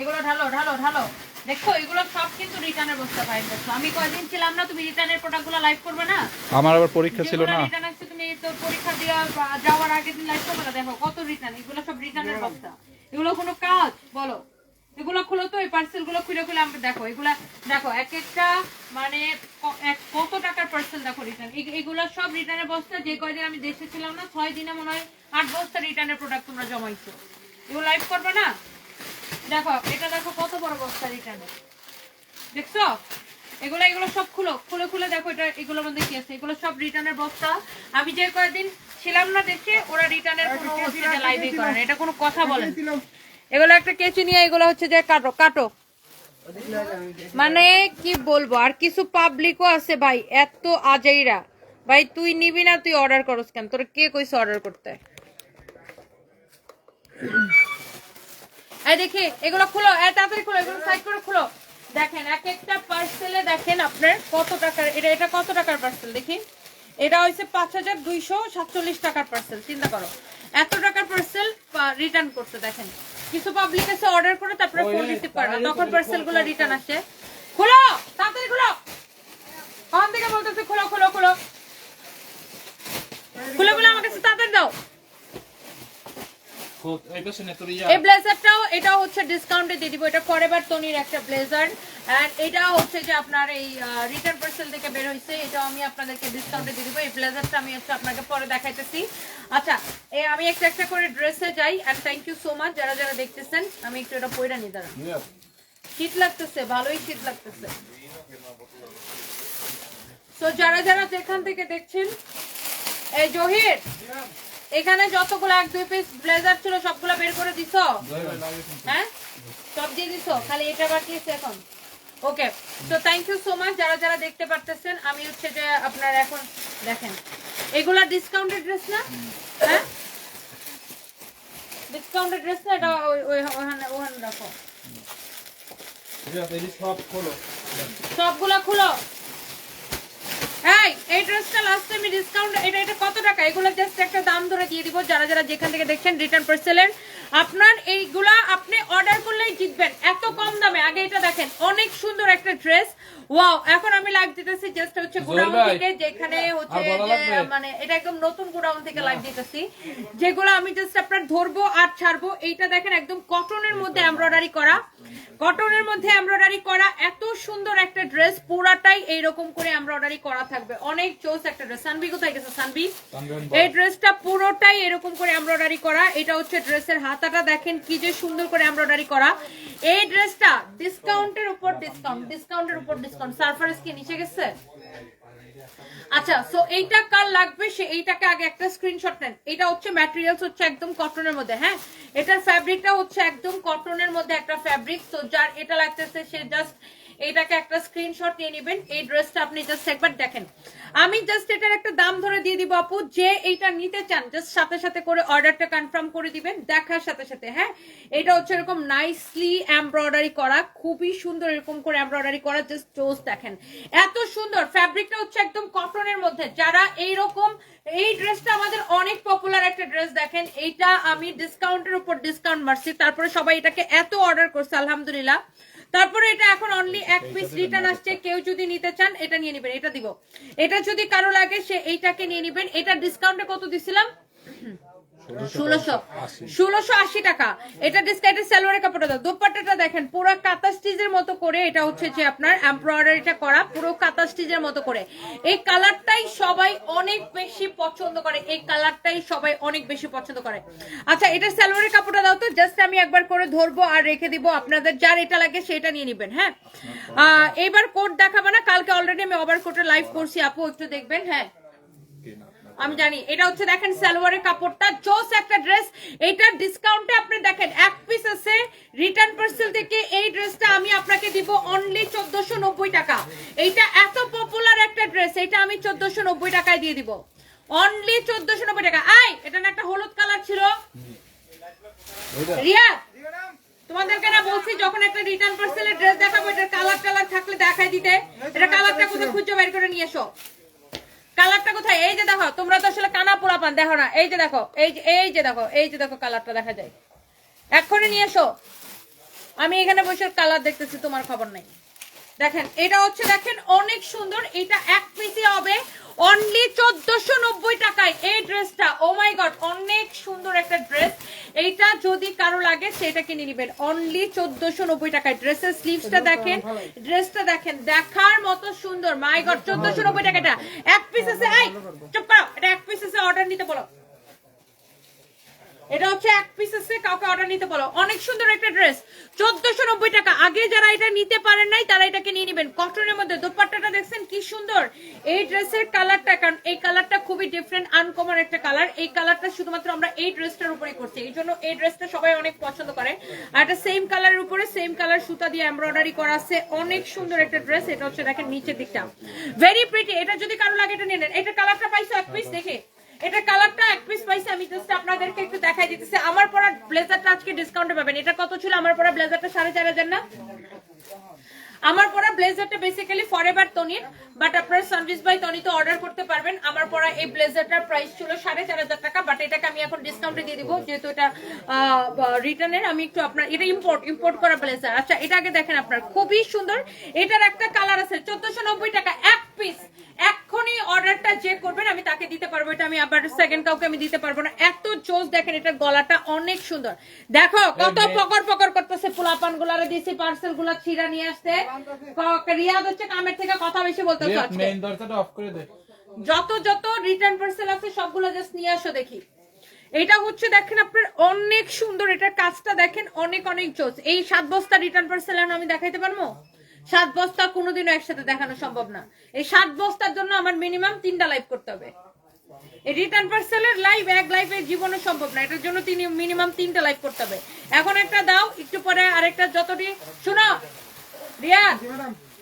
এগুলো ঢালো ঢালো ঢালো। দেখো এগুলো সব কিন্তু রিটার্নের বস্তা পাই। দেখো আমি কয়দিন ছিলাম না, তুমি রিটার্নের প্রোডাক্টগুলো লাইভ করবে না? আমার আবার পরীক্ষা ছিল না। রিটার্ন আসছে, তুমি তো পরীক্ষা দেওয়া যাওয়ার আগের দিন লাইভ করবে না। দেখো কত রিটার্ন, এগুলো সব রিটার্নের বস্তা। এগুলো কোনো কাজ বলো? এগুলো খুলো তো, এই পার্সেল গুলো খুলে খুলে আমরা দেখো। এগুলা দেখো এক একটা মানে কত টাকার পার্সেল দেখো রিটার্ন। এগুলো সব রিটার্নের বস্তা। যে কয়দিন আমি দেশে ছিলাম না, 6 দিনে মনে হয় 8 বস্তা রিটার্নের প্রোডাক্ট তোমরা জমাইছো। এগুলো লাইভ করবে না? দেখো এটা দেখো কত বড় বস্তা রিটার্নের, দেখছো? এগুলো এগুলো সব খুলো, খুলে খুলে দেখো এটা এগুলোর মধ্যে কি আছে। এগুলো সব রিটার্নের বস্তা। আমি যে কয়েকদিন ছিলাম না দেখে ওরা রিটার্নের কোনো হচ্ছে যে লাইভই করে না। এটা কোনো কথা বলেন? এগুলো একটা কেচি নিয়ে এগুলো হচ্ছে যে কাটো কাটো, মানে কি বলবো। আর কিছু পাবলিকও আছে ভাই এত আজাইরা। ভাই তুই নিবি না, তুই অর্ডার করস কেন? তোর কে কইছে অর্ডার করতে? এই দেখি এগুলো খুলো, তাড়াতাড়ি খুলো, এগুলো সাইড করে খুলো। দেখেন এক একটা পার্সেলে দেখেন আপনার কত টাকার। এটা কত টাকার পার্সেল দেখি। এটা হচ্ছে 5247 টাকার পার্সেল। চিন্তা করো এত টাকার পার্সেল রিটার্ন করতে। দেখেন কিছু পাবলিক এসে অর্ডার করে তারপরে ফোন রিসিভ করে না, তখন পার্সেল গুলো রিটার্ন আসে। খুলো তাড়াতাড়ি খুলো, কখন থেকে বলতেছে খুলো খুলো খুলো, খুলে খুলে আমার কাছে তাড়াতাড়ি দাও। এই ব্লেজারটাও এটাও হচ্ছে ডিসকাউন্টে দিয়ে দিব। এটা ফরএভার টনির একটা ব্লেজার, এন্ড এটা হচ্ছে যে আপনার এই রিটার্ন পার্সেল থেকে বের হইছে। এটাও আমি আপনাদেরকে ডিসকাউন্টে দিয়ে দিব। এই ব্লেজারটা আমি হচ্ছে আপনাকে পরে দেখাইতেছি। আচ্ছা আমি একটা একটা করে ড্রেসে যাই। And thank you so much যারা যারা দেখতেছেন। আমি একটু এটা পয়রা নি, দাঁড়ান। শীত লাগতেছে, ভালোই শীত লাগতেছে। তো যারা যারা যেখান থেকে দেখছেন, এই জহির এখানে যতগুলো 1-2 পিস ব্লেজার ছিল সবগুলো বের করে দিছো? হ্যাঁ সব দিয়ে দিছো, খালি এটা বাকি আছে এখন। ওকে, তো থ্যাংক ইউ সো মাচ যারা যারা দেখতে পারতেছেন। আমি হচ্ছে যে আপনার এখন দেখেন এগুলা ডিসকাউন্টেড ড্রেস না? হ্যাঁ ডিসকাউন্টেড ড্রেস না? এটা ওখানে ওখানে রাখো, সবগুলা খুলো। এই ড্রেসটা লাস্ট টাইম ডিসকাউন্ট, এটা কত টাকা? এগুলো জাস্ট একটা দাম ধরে দিয়ে দিব যারা যারা যেখান থেকে দেখছেন। রিটার্ন পার্সেলের আপনার এইগুলা আপনি অর্ডার করলেই জিতবেন এত কম দামে। আগে এটা দেখেন অনেক সুন্দর একটা ড্রেস। ওয়াও, এখন আমি লাইভ দিতেছি জাস্ট হচ্ছে গোডাউন থেকে, যেখানে হচ্ছে মানে এটা একদম নতুন গোডাউন থেকে লাইভ দিতেছি, যেগুলো আমি জাস্ট আপনার ধরবো আর ছাড়বো। এইটা দেখেন একদম কটনের মধ্যে এমব্রয়ডারি করা, কটনের মধ্যে এমব্রয়ডারি করা এত সুন্দর একটা ড্রেস। পুরাটাই এইরকম করে এমব্রয়ডারি করা থাকবে, অনেক চোস একটা ড্রেস। সানবি কোথায় গেছে? সানবি এই ড্রেসটা পুরোটাই এরকম করে এমব্রয়ডারি করা। এটা হচ্ছে ড্রেসের হাতাটা দেখেন কি যে সুন্দর করে এমব্রয়ডারি করা। এই ড্রেসটা ডিসকাউন্টের উপর ডিসকাউন্ট, ডিসকাউন্টের উপর ডিসকাউন্ট। সারফারেজ কি নিচে গেছে? আচ্ছা, সো এইটা কার লাগবে সে এইটাকে আগে একটা স্ক্রিনশট নেন। এটা হচ্ছে ম্যাটেরিয়ালস হচ্ছে একদম কটনের মধ্যে। হ্যাঁ, এটার ফ্যাব্রিকটা হচ্ছে একদম কটনের মধ্যে একটা ফ্যাব্রিক। তো যার এটা লাগতেছে সে জাস্ট এইটাকে একটা স্ক্রিনশট নিয়ে নেবেন। এই ড্রেসটা আপনি জাস্ট একবার দেখেন। আমি জাস্ট এটার একটা দাম ধরে দিয়ে দিব আপু, যে এইটা নিতে চান জাস্ট সাথে সাথে করে অর্ডারটা কনফার্ম করে দিবেন দেখার সাথে সাথে। হ্যাঁ, এটা হচ্ছে এরকম নাইসলি এমব্রয়ডারি করা, খুবই সুন্দর এরকম করে এমব্রয়ডারি করা। জাস্ট চোজ দেখেন এত সুন্দর। ফ্যাব্রিকটা হচ্ছে একদম কটনের মধ্যে। যারা এইরকম, এই ড্রেসটা আমাদের অনেক পপুলার একটা ড্রেস। দেখেন এইটা আমি ডিসকাউন্টের উপর ডিসকাউন্ট মারছি, তারপরে সবাই এটাকে এত অর্ডার করছে আলহামদুলিল্লাহ। তারপরে এটা এখন অনলি 1 পিস রিটার্ন আসছে। কেউ যদি নিতে চান এটা নিয়ে নেবেন, এটা দিব। এটা যদি কারো লাগে সে এইটাকে নিয়ে নেবেন। এটা ডিসকাউন্টে কত দিছিলাম? 1680 টাকা। এটা ডিসকাউন্টের সালোয়ারের কাপড়টা দাও। দোপাট্টাটা দেখেন পুরো কাঁথা স্টিচের মতো করে। এটা হচ্ছে যে আপনার এমব্রয়ডারিটা করা পুরো কাঁথা স্টিচের মতো করে। এই কালারটাই সবাই অনেক বেশি পছন্দ করে, এই কালারটাই সবাই অনেক বেশি পছন্দ করে। আচ্ছা, এটা সালোয়ারের কাপড়টা দাও তো। জাস্ট আমি একবার করে ধরবো আর রেখে দিব। আপনাদের যার এটা লাগে সেটা নিয়ে নেবেন। হ্যাঁ, এবার কোড দেখাবো না, কালকে অলরেডি আমি ওভার কোটে লাইভ করছি আপু, একটু দেখবেন। হ্যাঁ আমি জানি। এটা হচ্ছে দেখেন সালোয়ারের কাপড়টা জোস একটা ড্রেস। এটা ডিসকাউন্টে আপনি দেখেন 1 পিস আছে রিটার্ন পার্সেল থেকে। এই ড্রেসটা আমি আপনাকে দিব অনলি 1490 টাকা। এইটা এত পপুলার একটা ড্রেস, এটা আমি 1490 টাকায় দিয়ে দিব, অনলি 1490 টাকা। আই এটা না একটা হলুদ কালার ছিল রিয়া, তোমাদেরকে না বলছি যখন একটা রিটার্ন পার্সেলের ড্রেস দেখাবো এটার কালার টালার থাকলে দেখাই দিতে। এটা কালারটা কোথায় খুঁজে বের করে নিয়ে এসো। কালারটা কোথায়? এই যে দেখো, তোমরা তো আসলে কানা পোলা পান, দেখো না? এই যে দেখো, এই যে দেখো, এই যে দেখো কালারটা দেখা যায়। এক্ষুনি নিয়ে এসো। আমি এখানে বসে কালার দেখতেছি, তোমার খবর নাই। দেখেন এটা হচ্ছে দেখেন অনেক সুন্দর, এটা এক পিসই হবে অনলি 1490 টাকায় এই ড্রেসটা। ও মাই গড, অনেক সুন্দর একটা ড্রেস। এইটা যদি কারো লাগে সেটা কিনে নেবেন অনলি 1490 টাকায়। ড্রেসের স্লিভসটা দেখেন, ড্রেসটা দেখেন, দেখার মতো সুন্দর। মাই গড, 1490 টাকা। এটা এক পিস আছে, এই চুপ করো, এটা এক পিস আছে, অর্ডার নিতে বলো। এটা হচ্ছে এক পিস আছে, কাউকে অর্ডার নিতে বলো। অনেক সুন্দর একটা ড্রেস, 1490 টাকা। আগে যারা এটা নিতে পারেন নাই তারা এটাকে নিয়ে নেবেন। কটনের মধ্যে দোপাট্টাটা দেখছেন কি সুন্দর। এই ড্রেসের কালারটা, কারণ এই কালারটা খুবই ডিফারেন্ট, আনকমন একটা কালার। এই কালারটা শুধুমাত্র আমরা এই ড্রেসটার উপরে করছি, এই জন্য এই ড্রেসটা সবাই অনেক পছন্দ করে। আর এটা সেম কালারের উপরে সেম কালার সুতা দিয়ে এমব্রয়ডারি করা আছে। অনেক সুন্দর একটা ড্রেস। এটা হচ্ছে দেখেন নিচের দিকটা ভেরি প্রিটি। এটা যদি কারো লাগে এটা নিয়ে নেন। এটা কালারটা পাইছো এক পিস, দেখে এটা কালারটা এক পিস পাইছে। আমি জাস্ট আপনাদেরকে একটু দেখাই দিতেছি। আমার পরা ব্লেজারটা আজকে ডিসকাউন্টে পাবেন। এটা কত ছিল? আমার পরা ব্লেজারটা 4500 না? আমার পরা ব্লেজারটা বেসিক্যালি ফরএভার তনির, বাট আপনারা সানভিস বাই তনিতে অর্ডার করতে পারবেন। আমার পরা এই ব্লেজারটার প্রাইস ছিল 4500 টাকা, বাট এটাকে আমি এখন ডিসকাউন্টে দিয়ে দিব যেহেতু এটা রিটার্নের। আমি একটু আপনার, এটা ইম্পোর্ট করা ব্লেজার। আচ্ছা এটা আগে দেখেন, আপনার খুবই সুন্দর। এটার একটা কালার আছে, 1490 টাকা এক পিস। এক্ষুনি অর্ডারটা যে করবেন আমি তাকে দিতে পারবো। এটা আমি আবার সেকেন্ড কাউকে আমি দিতে পারবো না। এত জোস। দেখেন এটার গলাটা অনেক সুন্দর, দেখো কত পকর পকর করতেছে। পোলাপান গুলারে দিয়েছি পার্সেল গুলা ছিঁড়া নিয়ে আসতে। রিয়াদ হচ্ছে কামের থেকে কথা বেশি বলতেছে আজকে। যত যত রিটার্ন পার্সেল আছে সবগুলো জাস্ট নিয়ে আসো দেখি। এটা হচ্ছে দেখেন আপনার অনেক সুন্দর। এটার কাজটা দেখেন অনেক অনেক জোস। এই 7 বস্তা রিটার্ন পার্সেল আমি দেখাইতে পারবো? 7 বস্তা কোনোদিনও একসাথে দেখানো সম্ভব না। এই 7 বস্তার জন্য আমার মিনিমাম 3টা লাইভ করতে হবে। এই রিটার্ন পার্সেলের লাইভ এক লাইভে জীবনে সম্ভব না। এটার জন্য মিনিমাম 3টা লাইভ করতে হবে। এখন একটা দাও, একটু পরে আরেকটা। যতটি শুনো রিয়া,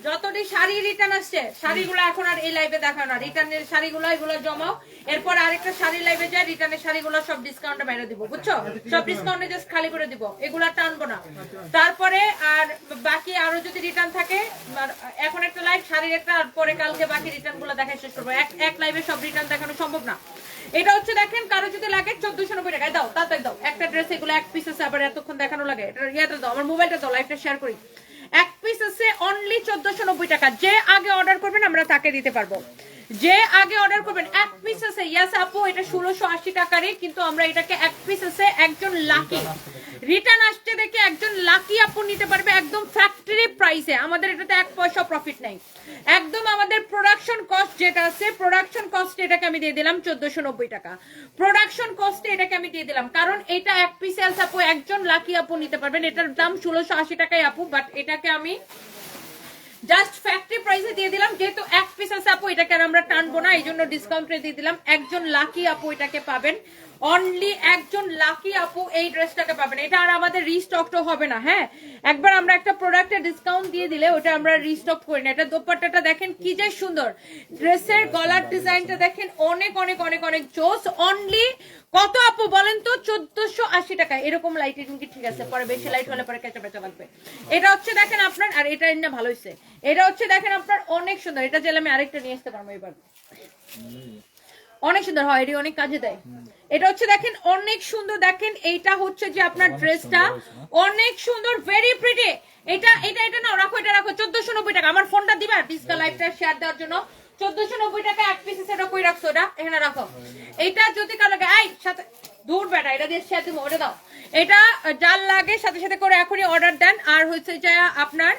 যতটি শাড়ি রিটার্ন আসছে শাড়িগুলো এখন আর এই লাইভে দেখানো না। রিটার্নের শাড়িগুলো এগুলো জমাও, এরপর আরেকটা শাড়ি লাইভে যায়। রিটার্নের শাড়িগুলো সব ডিসকাউন্টে বাইরে দিব, বুঝছো? সব ডিসকাউন্টে জাস্ট খালি করে দিব, এগুলা টানবো না। তারপরে আর বাকি আরো যদি রিটার্ন থাকে, এখন একটা লাইভ শাড়ির একটা, আর পরে কালকে বাকি রিটার্ন গুলো দেখাই শেষ করবো। এক লাইভে সব রিটার্ন দেখানো সম্ভব না। এটা হচ্ছে দেখেন, কারো যদি লাগে 1490 টাকায় দাও, তাড়াতাড়ি দাও। একটা ড্রেস এগুলো এক পিস আছে, আবার এতক্ষণ দেখানো লাগে। এটা ইয়েটা দাও, আমার মোবাইলটা দাও, লাইভটা শেয়ার করি। এক পিস আছে অনলি 1490 টাকা। যে আগে অর্ডার করবেন আমরা তাকে দিতে পারবো। যে আগে অর্ডার করবেন এক পিস আছে। ইয়াস আপু, এটা 1680 টাকারই, কিন্তু আমরা এটাকে এক পিস আছে। একজন লাকি রিটার্ন আসছে দেখে একজন লাকি আপু নিতে পারবে একদম ফ্যাক্টরি প্রাইসে। আমাদের এটাতে 1 পয়সা প্রফিট নাই। একদম আমাদের প্রোডাকশন কস্ট যেটা আছে, প্রোডাকশন কস্ট এটাকে আমি দিয়ে দিলাম 1490 টাকা। প্রোডাকশন কস্টে এটাকে আমি দিয়ে দিলাম, কারণ এটা এক পিস আছে আপু, একজন লাকি আপু নিতে পারবেন। এটার দাম 1680 টাকায় আপু, বাট এটাকে আমি জাস্ট ফ্যাক্টরি প্রাইসে দিয়ে দিলাম। যেহেতু এক পিস আছে আপু, এটাকে আমরা টানবো না, এই জন্য ডিসকাউন্টে দিয়ে দিলাম। একজন লাকি আপু এটাকে পাবেন, অনলি একজন লাকি আপু এই ড্রেসটাকে পাবেন। এটা আর আমাদের রিস্টকও হবে না। হ্যাঁ, একবার আমরা একটা প্রোডাক্টে ডিসকাউন্ট দিয়ে দিলে ওটা আমরা রিস্টক করি না। এটা দোপাট্টাটা দেখেন কি যে সুন্দর, ড্রেসের গলার ডিজাইনটা দেখেন অনেক অনেক অনেক অনেক জোস। অনলি কত আপু বলেন তো? 1480 টাকা। এরকম লাইটিং কি ঠিক আছে? পরে বেশি লাইট হলে পরে কেঁচা বেচা লাগবে। এটা হচ্ছে দেখেন আপনার, আর এটা না ভালো হয়েছে। এটা হচ্ছে দেখেন আপনার অনেক সুন্দর। এটা চাইলে আমি আরেকটা নিয়ে আসতে পারবো এবার। অনেক সুন্দর হয়, এটি অনেক কাজে দেয়। এটা হচ্ছে দেখেন অনেক সুন্দর। দেখেন এইটা হচ্ছে যে আপনার ড্রেসটা অনেক সুন্দর, ভেরি প্রিটি। এটা এটা এটা না রাখো, এটা রাখো 1490 টাকা। আমার ফোনটা দিবা ডিসকা লাইভটা শেয়ার দেওয়ার জন্য। 1490 টাকা এক পিস। সেটা কই রাখছো? এটা এখানে রাখো। এটা যদি কারো লাগে, এই সাথে দূর বেটা, এটা দিয়ে শেয়ার দিব, ওটা দাও। এটা যার লাগে সাথে সাথে করে এখনই অর্ডার দেন। আর হচ্ছে যে আপনার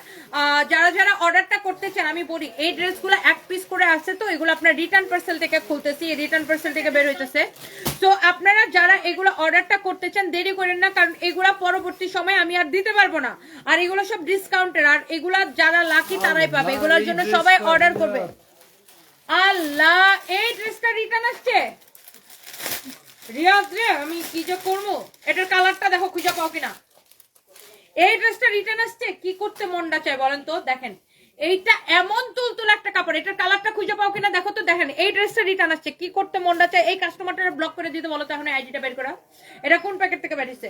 যারা যারা অর্ডারটা করতে চান, আমি বলি এই ড্রেসগুলো এক পিস করে আসছে, তো এগুলো আপনার রিটার্ন পার্সেল থেকে খুলতেছি, রিটার্ন পার্সেল থেকে বের হইতেছে। তো আপনারা যারা এগুলো অর্ডারটা করতে চান দেরি করেন না, কারণ এগুলা পরবর্তী সময় আমি আর দিতে পারবো না। আর এগুলো সব ডিসকাউন্টের, আর এগুলা যারা লাকি তারাই পাবে। এগুলোর জন্য সবাই অর্ডার করবে। আল্লাহ, এই ড্রেসটা রিটার্ন আসছে রিয়াজ রে, আমি কি যে করবো। এটার কালারটা দেখো, খুঁজে পাও কিনা। এই ড্রেসটা রিটার্ন আসছে, কি করতে মনটা চায় বলেন তো? দেখেন এইটা এমন তুলতুল একটা কাপড়, এটার কালারটা খুঁজে পাও কিনা দেখো তো। দেখেন এই ড্রেসটা রিটার্ন আসছে, কি করতে মনটা চায়। এই কাস্টমারটা ব্লক করে দিতে বলো তো এখন আইডিটা বের করা। এটা কোন প্যাকেট থেকে বেরিয়েছে?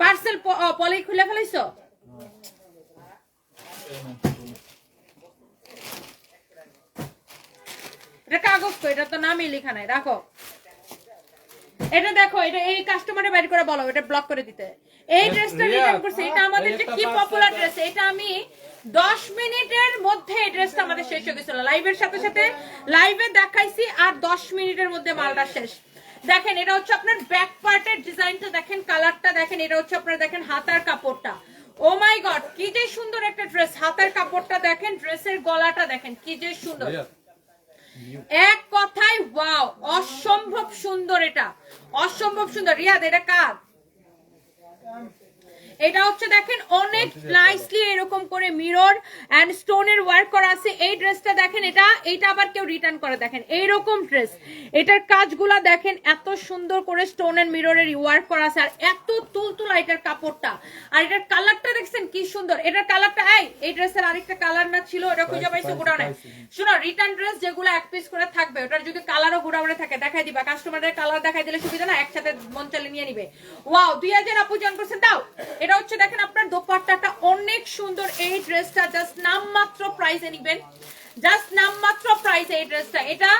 পার্সেল পলি খুলে ফেলাইছো? এটা কাগজ তো, এটা তো নামই লেখা নাই, রাখো। এটা দেখো, এটা এই কাস্টমারে বের করে বলো এটা ব্লক করে দিতে। এই ড্রেসটা রিটার্ন করছে, এটা আমাদের যে কি পপুলার ড্রেস, এটা আমি 10 মিনিটের মধ্যে এই ড্রেসটা আমাদের শেষ হয়ে গেছিল, লাইভের সাথে সাথে লাইভে দেখাইছি আর 10 মিনিটের মধ্যে মালটা শেষ। দেখেন এটা হচ্ছে আপনার ব্যাক পার্টের ডিজাইনটা দেখেন, কালারটা দেখেন, এটা হচ্ছে আপনার দেখেন হাতার কাপড়টা, ও মাই গড কি যে সুন্দর একটা ড্রেস, হাতার কাপড়টা দেখেন, ড্রেসের গলাটা দেখেন কি যে সুন্দর, এক কথায় ওয়াও, অসম্ভব সুন্দর, এটা অসম্ভব সুন্দর। রিয়াদ এটা কার? এটা হচ্ছে দেখেন অনেক নাইসলি এরকম করে মিরর এন্ড স্টোনের ওয়ার্ক করা আছে। এই ড্রেসটা দেখেন, এটা আবার কেউ রিটার্ন করে, দেখেন এইরকম ড্রেস, এটার কাজগুলা দেখেন এত সুন্দর করে স্টোন এন্ড মিররের ওয়ার্ক করা আছে, আর এত তুলতুলা এটার কাপড়টা, আর এটার কালারটা দেখছেন কি সুন্দর, এটার কালারটা এই ড্রেসের আরেকটা কালার না ছিল, এটা খুঁজে পাইছো গোডাউনে? শুনো, রিটার্ন ড্রেস যেগুলো এক পিস করে থাকবে, ওটার যদি কালারও গোডাউনে থাকে দেখাই দিবা, কাস্টমারের কালার দেখাই দিলে সুবিধা না, একসাথে মন চালে নিয়ে নিবে। ওয়াও 2000 আপু জন করছেন, দাও। এটা হচ্ছে দেখেন আপনার দোপাট্টাটা অনেক সুন্দর, এই ড্রেসটা জাস্ট নামমাত্র প্রাইসে নিবেন, জাস্ট নামমাত্র প্রাইসে এই ড্রেসটা, এটা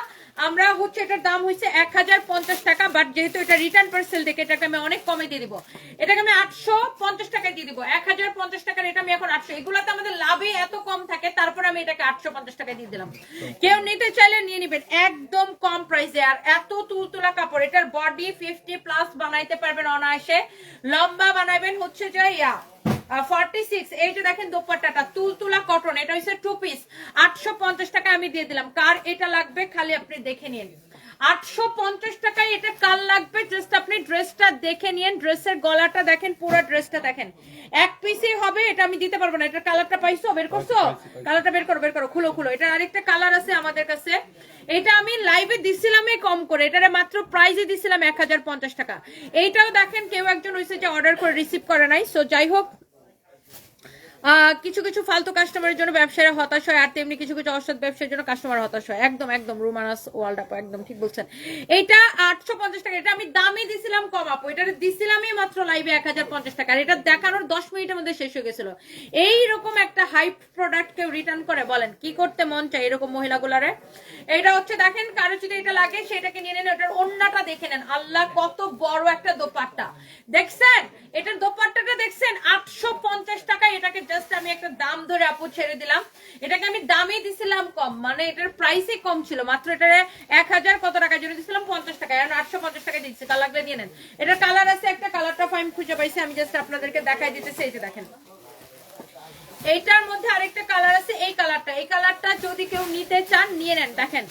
আমরা হচ্ছে এটার দাম হচ্ছে 1050 টাকা, বাট যেহেতু এটা রিটার্ন পার্সেল থেকে এটাকে আমি অনেক কমে দিয়ে দিব, এটাকে আমি 850 টাকায় দিয়ে দিব, 1050 টাকার এটা আমি এখন 800, এগুলাতে আমাদের লাভে এত কম থাকে, তারপর আমি এটাকে 850 টাকায় দিয়ে দিলাম। কেউ নিতে চাইলে নিয়ে নিবেন একদম কম প্রাইসে, আর এত তুলতুলা কাপড়, এটার বডি 50+ বানাইতে পারবেন অনায়াসে, লম্বা বানাবেন হচ্ছে যে 46, এই যে দেখেন দোপাট্টাটা তুলতুলা কটন, এটা হচ্ছে 2 পিস, 850 টাকা আমি দিয়ে দিলাম। কার এটা লাগবে খালি আপনি দেখে নিন, 850 টাকায় এটা কার লাগবে জাস্ট আপনি ড্রেসটা দেখে নিন, ড্রেসের গলাটা দেখেন, পুরো ড্রেসটা দেখেন, এক পিসই হবে, এটা আমি দিতে পারবো না। এটা কালারটা পাইছো, বের করছো? কালারটা বের করো, খুলো। এটার আরেকটা কালার আছে আমাদের কাছে, এটা আমি লাইভে দিছিলামই কম করে, এটারে মাত্র প্রাইসে দিছিলাম 1050 টাকা। এইটাও দেখেন কেউ একজন হয়েছে যে অর্ডার করে রিসিভ করে নাই, সো যাই হোক কিছু কিছু ফালতু কাস্টমারের জন্য ব্যবসায়ীরা হতাশ হয়, আর তেমনি কিছু কিছু অসৎ ব্যবসার জন্য কাস্টমার হতাশ হয়। একদম রুমানাস ওয়ার্ল্ড আপু একদম ঠিক বলছেন। এইটা 850 টাকা, এটা আমি দামই দিছিলাম কম আপু, এটা দিছিলামই মাত্র লাইভে 1050 টাকা, আর এটা দেখানোর 10 মিনিটের মধ্যে শেষ হয়ে গেছিল। এইরকম একটা হাইপ প্রোডাক্ট কেউ রিটার্ন করে, বলেন কি করতে মন চায় এরকম মহিলাগুলারে? এটা হচ্ছে দেখেন, কারো যদি এটা লাগে সেটাকে নিয়ে নেন, এটার ওন্নাটা দেখে নেন, আল্লাহ কত বড় একটা দোপাট্টা দেখছেন, এটার দোপাট্টাটা দেখছেন 850 টাকা, এটাকে জাস্ট আমি একটা দাম ধরে আপু ছেড়ে দিলাম, এটাকে আমি দামই দিছিলাম কম, মানে এটার প্রাইসই কম ছিল, মাত্র এটারে 1000 কত টাকা জন্য দিছিলাম 50 টাকা, এখন 850 টাকা দিচ্ছি, কালার লাগলে নিয়ে নেন। এটার কালার আছে একটা, কালারটা ফাইন খুঁজে পাইছি, আমি জাস্ট আপনাদেরকে দেখাই দিতেছি, এই যে দেখেন এইটার মধ্যে আরেকটা কালার আছে, এই কালারটা যদি কেউ নিতে চান নিয়ে নেন, দেখেন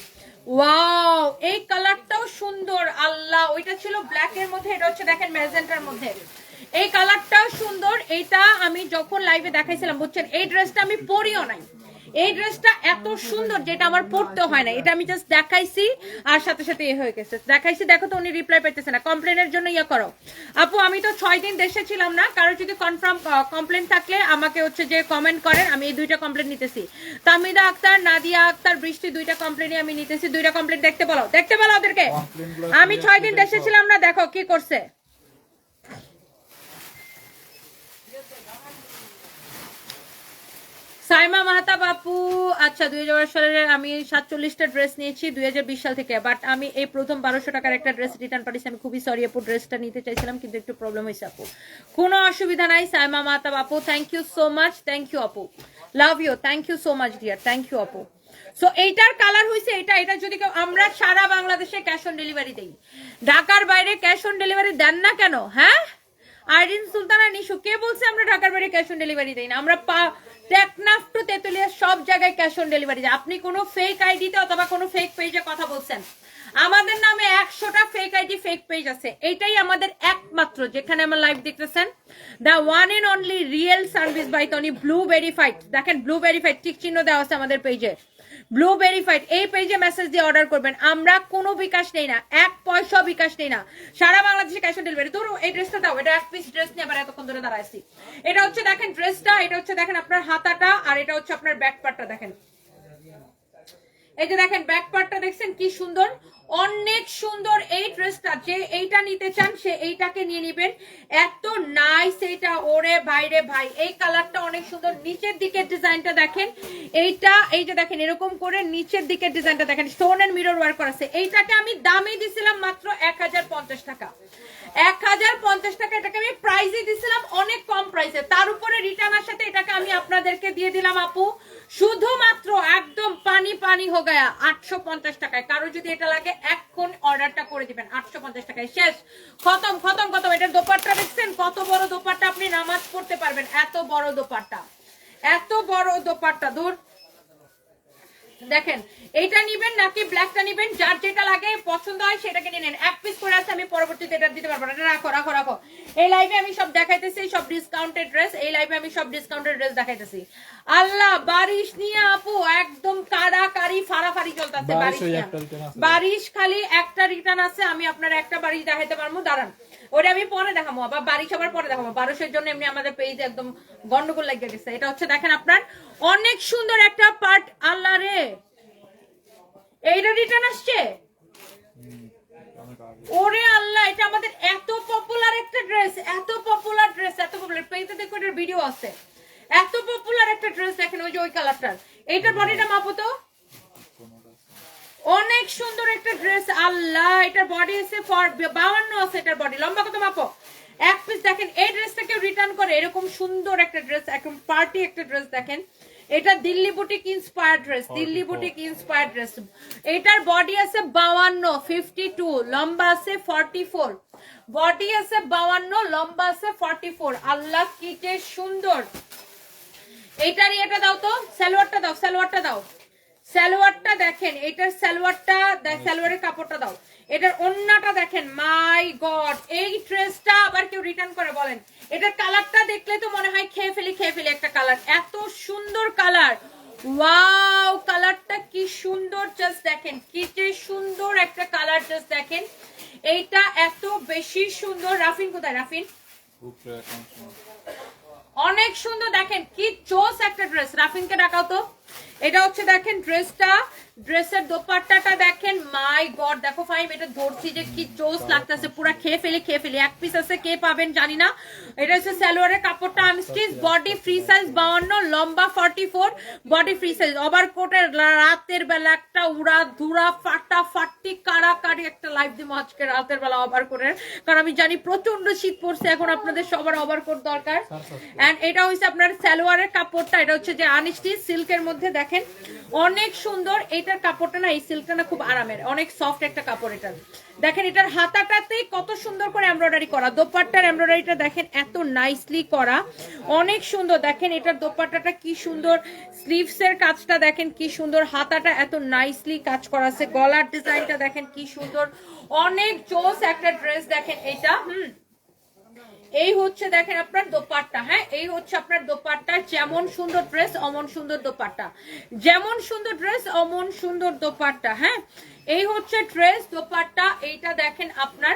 ওয়াও এই কালারটাও সুন্দর, আল্লাহ ওইটা ছিল ব্ল্যাক এর মধ্যে, এটা হচ্ছে দেখেন ম্যাজেন্টার মধ্যে, এই কালারটাও সুন্দর। এইটা আমি যখন লাইভে দেখাইছিলাম বুঝছেন, এই ড্রেসটা আমি পরিও নাই, এই ড্রেসটা এত সুন্দর যেটা আমার পড়তে হয় না, এটা আমি জাস্ট দেখাইছি আর সাথে সাথে এ হয়ে গেছে, দেখাইছি দেখো তো উনি রিপ্লাই পাইতেছে না, কমপ্লেনের জন্য ইয়া করো আপু, আমি তো 6 দিন দেশে ছিলাম না, কারো যদি কনফার্ম কমপ্লেন থাকলে আমাকে হচ্ছে যে কমেন্ট করেন, আমি এই 2টা কমপ্লেন নিতেছি, তামিদা আক্তার, নাদিয়া আক্তার, বৃষ্টি, 2টা কমপ্লেনই আমি নিতেছি, 2টা কমপ্লেন দেখতে বলো ওদেরকে, আমি 6 দিন দেশে ছিলাম না, দেখো কি করছে। সাইমা মাহতাব আপু, আচ্ছা 2022 সালের আমি 47টা ড্রেস নিয়েছি 2020 সাল থেকে, বাট আমি এই প্রথম 1200 টাকার একটা ড্রেস রিটার্ন পাঠিয়েছি, আমি খুবই সরি আপু, ড্রেসটা নিতে চাইছিলাম কিন্তু একটু প্রবলেম হয়েছে আপু, কোনো অসুবিধা নাই। সাইমা মাহতাব আপু thank you so much, thank you আপু, love you, thank you so much dear, thank you আপু। সো এইটার কালার হয়েছে এটা যদি আমরা সারা বাংলাদেশে ক্যাশ অন ডেলিভারি দেই, ঢাকার বাইরে ক্যাশ অন ডেলিভারি দেন না কেন? হ্যাঁ আইরিন সুলতানা নিশু, কে বলছে আমরা ঢাকার বাইরে ক্যাশ অন ডেলিভারি দেই না? আমরা টেকনাফ টু তেতুলিয়া সব জায়গায় ক্যাশ অন ডেলিভারি দেয়। আপনি কোনো ফেক আইডিতে অথবা কোনো ফেক পেজে কথা বলছেন, আমাদের নামে 100টা ফেক আইডি ফেক পেজ আছে, এইটাই আমাদের একমাত্র যেখানে আমরা লাইভ দেখতেছেন, the one and only real service by Tony blue verified, দেখেন ব্লু ভেরিফাইড টিক চিহ্ন দেওয়া আছে আমাদের পেজে, ব্লু ভেরিফাইড, এই পেজে মেসেজ দিয়ে অর্ডার করবেন, আমরা কোনো বিকাশ নেই না, 1 পয়সা বিকাশ নেই না, সারা বাংলাদেশে ক্যাশ অন ডেলিভারি। ধরো এই ড্রেসটা দাও, এটা এক পিস ড্রেস নিয়ে আবার এতক্ষণ ধরে দাঁড়াইছি, এটা হচ্ছে দেখেন ড্রেসটা, এটা হচ্ছে দেখেন আপনার হাতাটা, আর এটা হচ্ছে আপনার ব্যাক পার্টটা, দেখেন এই যে দেখেন ব্যাক পার্টটা দেখছেন কি সুন্দর, অনেক সুন্দর এই ড্রেসটা। যে এইটা নিতে চান সে এইটাকে নিয়ে নেবেন, এত নাইস এইটা। ওরে বাইরে ভাই, এই কালারটা অনেক সুন্দর। নিচের দিকের ডিজাইনটা দেখেন, এইটা এই যে দেখেন এরকম করে নিচের দিকের ডিজাইনটা দেখেন, স্টোন এন্ড মিরর ওয়ার্ক করা আছে। এইটাকে আমি দামে দিছিলাম মাত্র 1050 টাকা, 1050 টাকা। এটাকে আমি প্রাইসে দিছিলাম অনেক কম প্রাইসে, তার উপরে রিটার্নের সাথে এটাকে আমি আপনাদেরকে দিয়ে দিলাম আপু শুধুমাত্র একদম পানি পানি হয়ে গয়া 850 টাকায়। কারো যদি এটা লাগে এখন অর্ডারটা করে দিবেন, 850 টাকায় শেষ, খতম খতম খতম। এটার দোপাট্টা দেখছেন কত বড় দোপাট্টা, আপনি নামাজ পড়তে পারবেন, এত বড় দোপাট্টা, এত বড় দোপাট্টা। দূর দেখেন এইটা নিবেন নাকি ব্ল্যাকটা নিবেন, যার যেটা লাগে পছন্দ হয় সেটাকে নিয়ে নেন। এক পিস করে আছে, আমি পরবর্তীতে এটা দিতে পারবো না, এটা রাখো রাখো রাখো। এই লাইভে আমি সব দেখাইতেছি, সব ডিসকাউন্টেড ড্রেস, এই লাইভে আমি সব ডিসকাউন্টেড ড্রেস দেখাইতেছি। আল্লাহ বারিশ নিয়ে আপু একদম কারাকারি ফাড়াফাড়ি চলতেছে বারিশ নিয়ে। বারিশ খালি একটা রিটার্ন আছে, আমি আপনার একটা বারিশ দেখাইতে পারবো, দাঁড়ান ওটা আমি পরে দেখাবো, আবার বারিশ আবার পরে দেখাবো। বারিশের জন্য এমনি আমাদের পেজে একদম গন্ডগোল লাগিয়ে গেছে। এটা হচ্ছে দেখেন আপনার অনেক সুন্দর একটা পার্ট। আল্লাহ রে, এইটা রিটার্ন আসছে, ওরে আল্লাহ, এটা আমাদের এত পপুলার একটা ড্রেস, এত পপুলার ড্রেস, এত পপুলার। পেজে দেখো এটার ভিডিও আছে, এত পপুলার একটা ড্রেস দেখেন, ওই যে ওই কালারটার। এইটার বডিটা মাপো তো, অনেক সুন্দর একটা ড্রেস। আল্লাহ, এটার বডি আছে 52 আছে, এটার বডি লম্বা কত মাপো। এক পিস দেখেন, এই ড্রেসটাকে রিটার্ন করে এরকম সুন্দর একটা ড্রেস, একদম পার্টি একটা ড্রেস দেখেন। এটা Delhi boutique inspired dress, Delhi boutique inspired dress. এটার বডি আছে 52, 52, লম্বা আছে 44, বডি আছে 52, লম্বা আছে 44। আল্লাহ কি যে সুন্দর। এইটারই এটা দাও তো, সালোয়ারটা দাও, সালোয়ারটা দাও, সালোয়ারটা দেখেন, এটার সালোয়ারটা, সালোয়ারের কাপড়টা দাও। এটার ওন্নাটা দেখেন, মাই গড, এই ড্রেসটা আবার কেউ রিটার্ন করে বলেন? এটার কালারটা দেখলে তো মনে হয় খেয়ে ফেলি খেয়ে ফেলি একটা কালার, এত সুন্দর কালার। ওয়াও, কালারটা কি সুন্দর, জাস্ট দেখেন কি যে সুন্দর একটা কালার, জাস্ট দেখেন এইটা এত বেশি সুন্দর। রাফিন কোথায়, রাফিন? অনেক সুন্দর, দেখেন কি জোস একটা ড্রেস। রাফিনকে ডাকাও তো। এটা হচ্ছে দেখেন ড্রেসটা, ড্রেসের দোপাট্টাটা দেখেন, মাই গড। দেখো ফাইম, এটা ধরছি যে কি জোস লাগতেছে, পুরো খেয়ে ফেলি খেয়ে ফেলি। এক পিস আছে, কে পাবেন জানি না। এটা হচ্ছে সালোয়ারের কাপড়টা আনস্টিচ, বডি ফ্রি সাইজ 52, লম্বা 44, বডি ফ্রি সাইজ। ওভার কোটের রাতের বেলা একটা উড়া ধুরা ফাটাফাটি কারাকারি একটা লাইভ দিব আজকে রাতের বেলা ওভার কোটের, কারণ আমি জানি প্রচন্ড শীত পড়ছে এখন, আপনাদের সবার ওভার কোট দরকার। এন্ড এটা হচ্ছে আপনার সালোয়ারের কাপড়টা, এটা হচ্ছে যে আনস্টিচ সিল্কের মধ্যে, দেখেন অনেক সুন্দর। এটার কাপড়টা না, এই সিল্কটা না খুব আরামের, অনেক সফট একটা কাপড় এটার। দেখেন এটার হাতাটাতে কত সুন্দর করে এমব্রয়ডারি করা, দোপাট্টার এমব্রয়ডারিটা দেখেন এত নাইসলি করা, অনেক সুন্দর। দেখেন এটার দোপাট্টাটা কি সুন্দর, স্লিভস এর কাজটা দেখেন কি সুন্দর, হাতাটা এত নাইসলি কাজ করা আছে, গলার ডিজাইনটা দেখেন কি সুন্দর, অনেক জোস একটা ড্রেস। দেখেন এটা এই হচ্ছে দেখেন আপনার দোপাট্টা, হ্যাঁ এই হচ্ছে আপনার দোপাট্টা। যেমন সুন্দর ড্রেস অমন সুন্দর দোপাট্টা, যেমন সুন্দর ড্রেস অমন সুন্দর দোপাট্টা। হ্যাঁ এই হচ্ছে ড্রেস, দোপাট্টা। এইটা দেখেন আপনার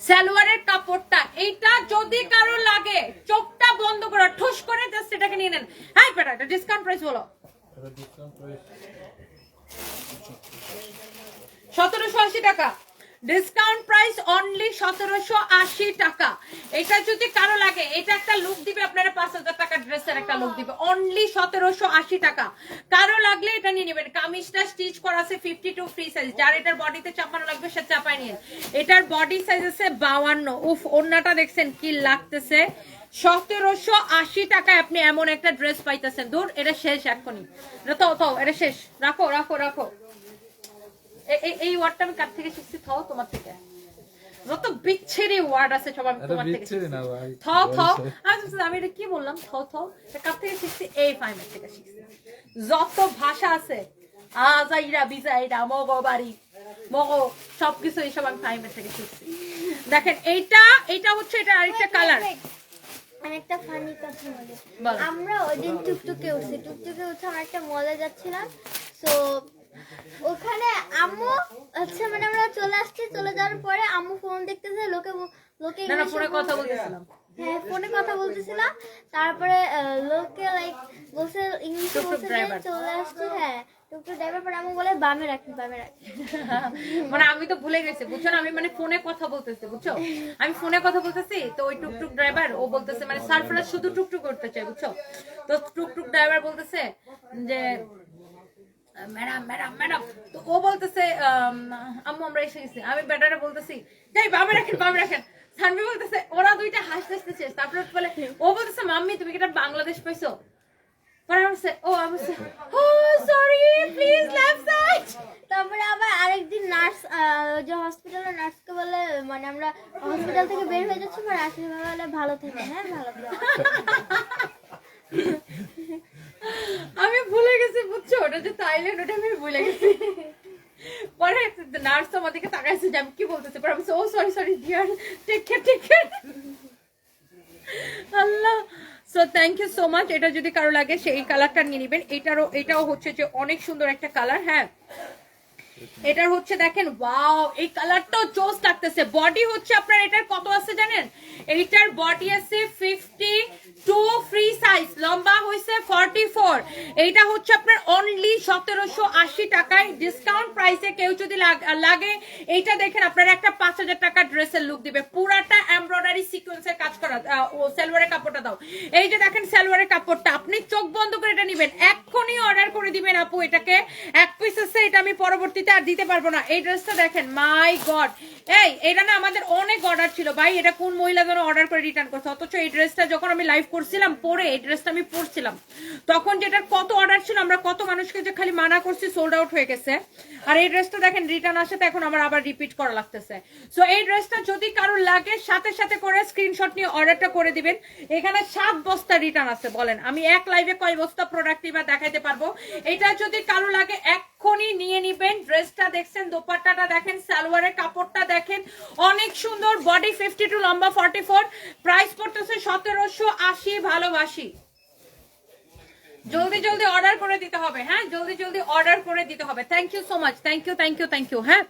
সালোয়ারের কাপড়টা। এইটা যদি কারো লাগে চোখটা বন্ধ করে ঠুস করে জাস্ট এটাকে নিয়ে নেন। হ্যাঁ বেটা, এটা ডিসকাউন্ট প্রাইস বলো। 1780 টাকা ডিসকাউন্ট প্রাইস, অনলি 1780 টাকা। এটা যদি কারো লাগে, এটা একটা লুক দিবে আপনারা 5000 টাকা ড্রেসের একটা লুক দিবে, অনলি 1780 টাকা। কারো লাগলে এটা নিয়ে নেবেন। কামিজটা স্টিচ করা আছে 52 ফ্রি সাইজ, যার এটার বডিতে চাপানো লাগবে সে চাপায় নিন। এটার বডি সাইজ আছে 52। উফ, ওন্নাটা দেখছেন কি লাগতেছে। 1780 টাকায় আপনি এমন একটা ড্রেস পাইতেছেন। দূর, এটা শেষ এখনই, তো এটা শেষ। রাখো রাখো রাখো। এই ওয়ার্ডটা আমি কার থেকে শিখছি? থাও, তোমার থেকে। যত বিচ্ছিরি ওয়ার্ড আছে সব আমি তোমার থেকে শিখছি। থাও থাও, আমি এটা কি বললাম? থাও থাও, এটা কার থেকে শিখছি? এই ফাইমের থেকে শিখছি। যত ভাষা আছে, আজাইরা বিজাইরা মগো বাড়ি মগো সবকিছু, এইসব আমি ফাইমের থেকে শিখছি। দেখেন এইটা হচ্ছে এটা আরেকটা কালার। একটা ফানি কথা বলি। আমরা ওইদিন টুকটুকে উঠছি, টুকটুকে উঠে আমরা একটা মলে যাচ্ছিলাম। তো ওখানে আম্মু আচ্ছা মানে আমরা চলে আসছি, চলে যাওয়ার পরে আম্মু ফোন দেখতেছে, লোকে ফোনে কথা বলতেছিলাম। হ্যাঁ ফোনে কথা বলতেছিলাম। তারপরে লোকে লাইক বলছে ইংলিশে বলছে চলে আসছে। হ্যাঁ টুকটুক ড্রাইভার পরে আম্মু বলে বামে রাখেন বামে রাখেন। মানে আমি তো ভুলে গেছি বুঝছো না, আমি মানে ফোনে কথা বলতেছি বুঝছো, আমি ফোনে কথা বলতেছি তো ওই টুকটুক ড্রাইভার ও বলতেছে মানে সারফরাজ শুধু টুকটুক করতে চাই বুঝছো, তো টুকটুক ড্রাইভার বলতেছে যে ম্যাডাম ম্যাডাম ম্যাডাম, তো ও বলতেছে আম্মু আমরা এসে গেছি, আমি ব্যাটারে বলতেছি যাই বামে রাখেন বামে রাখেন, সানভি বলতেছে ওরা দুইটা হাসতেছে, তারপর বলে ও বলতেছে মাম্মি তুমি কি এটা বাংলাদেশ পাইছো, পরে আমি বলছি, ও আমি বলছি, ও সরি প্লিজ লেফট সাইড। তারপরে আবার আরেকদিন নার্স যে হসপিটালের নার্সকে বলে মানে আমরা হসপিটাল থেকে বের হয়ে যাচ্ছি পরে আসলে বলে ভালো থেকে, হ্যাঁ ভালো থেকে। আমি ভুলে গেছি বুঝছো, ওটা যে থাইল্যান্ড ওটা আমি ভুলে গেছি। পরে নার্স তো আমাদেরকে তাকাইছে যে আমি কি বলতেছি, পরে আমি ও sorry sorry dear take care. Allah, so thank you so much. এটা যদি কারো লাগে সেই কালারটা নিয়ে নেবেন, এটাও হচ্ছে যে অনেক সুন্দর একটা কালার। হ্যাঁ এটার হচ্ছে দেখেন ওয়াও, এই কালারটাও জোস লাগতেছে। বডি হচ্ছে আপনার এটার কত আছে জানেন, এইটার বডি আছে 52 ফ্রি সাইজ, লম্বা হইছে 44। এইটা হচ্ছে আপনার অনলি 1780 টাকায় ডিসকাউন্ট প্রাইসে। কেউ যদি লাগে এইটা দেখেন আপনার একটা 5000 টাকা ড্রেসের লুক দিবে, পুরাটা এমব্রয়ডারি সিকোয়েন্সের কাজ করা। ও সালোয়ারের কাপড়টা দাও, এই যে দেখেন সালোয়ারের কাপড়টা, আপনি চোখ বন্ধ করে এটা নেবেন, এক্ষুনি অর্ডার করে দিবেন আপু। এটাকে এক পিস আছে, এটা আমি পরবর্তীতে আর দিতে পারবো না। এই ড্রেসটা দেখেন, মাই গড, এটা না আমাদের অনেক অর্ডার ছিল ভাই, এটা কোন মহিলা যেন অর্ডার করে রিটার্ন করছে, অথচ এই ড্রেসটা যখন আমি লাইভ করছিলাম পরে এই ড্রেসটা আমি পরছিলাম তখন যেটার কত অর্ডার ছিল, আমরা কত মানুষকে যে খালি মানা করছি, সোল্ড আউট হয়ে গেছে। আর এই ড্রেসটা দেখেন রিটার্ন আসে তো এখন আমার আবার রিপিট করা লাগতেছে। সো এই ড্রেসটা যদি কারোর লাগে সাথে সাথে করে স্ক্রিনশট নিয়ে অর্ডারটা করে দিবেন। এখানে 7 বস্তা রিটার্ন আছে, বলেন আমি এক লাইভে কয় বস্তা প্রোডাক্ট এবার দেখাইতে পারবো। এটা যদি কারো লাগে এক্ষুনি নিয়ে নিবেন। ড্রেসটা দেখছেন, দোপাট্টাটা দেখেন, সালোয়ারের কাপড়টা দেখেন, অনেক সুন্দর। বডি 52, লম্বা 44, প্রাইস পড়তেছে 1780। ভালোবাসি, জলদি জলদি অর্ডার করে দিতে হবে। হ্যাঁ জলদি জলদি অর্ডার করে দিতে হবে। Thank you so much, thank you thank you thank you. হ্যাঁ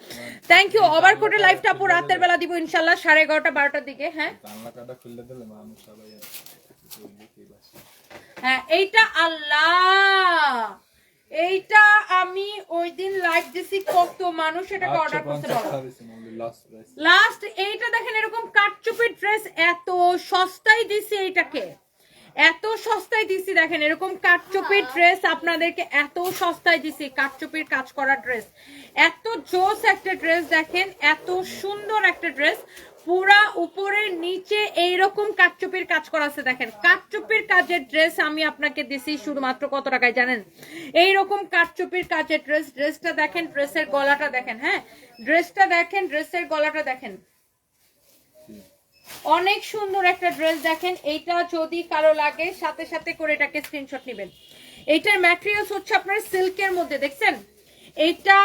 থ্যাংক ইউ। ওভার কোটে লাইভটা আপু রাতের বেলা দিব ইনশাল্লাহ 11:30 12টার দিকে। হ্যাঁ হ্যাঁ এইটা আল্লাহ, এইটা আমি ওই দিন লাইভ দিছি, কত মানুষ এটাকে অর্ডার করতে পারবে। লাস্ট এইটা দেখেন, এরকম কাটচুপি ড্রেস এত সস্তায় দিছি, এইটাকে এত সস্তায় দিছি। দেখেন এরকম কাটচুপির ড্রেস আপনাদেরকে এত সস্তায় দিছি, কাটচুপির কাজ করা ড্রেস, এত জোস একটা ড্রেস। দেখেন এত সুন্দর একটা ড্রেস, পুরা উপরের নিচে এইরকম কাটচুপির কাজ করা আছে। দেখেন কাটচুপির কাজের ড্রেস আমি আপনাকে দিছি শুধুমাত্র কত টাকায় জানেন, এইরকম কাটচুপির কাজের ড্রেস। ড্রেসটা দেখেন, ড্রেসের গলাটা দেখেন, হ্যাঁ ড্রেসটা দেখেন, ড্রেসের গলাটা দেখেন, অনেক সুন্দর একটা ড্রেস। দেখেন এইটা যদি কারো লাগে সাথে সাথে করে এটাকে স্ক্রিনশট নেবেন। এইটার ম্যাটেরিয়ালস হচ্ছে আপনার সিল্কের মধ্যে, দেখছেন এইটা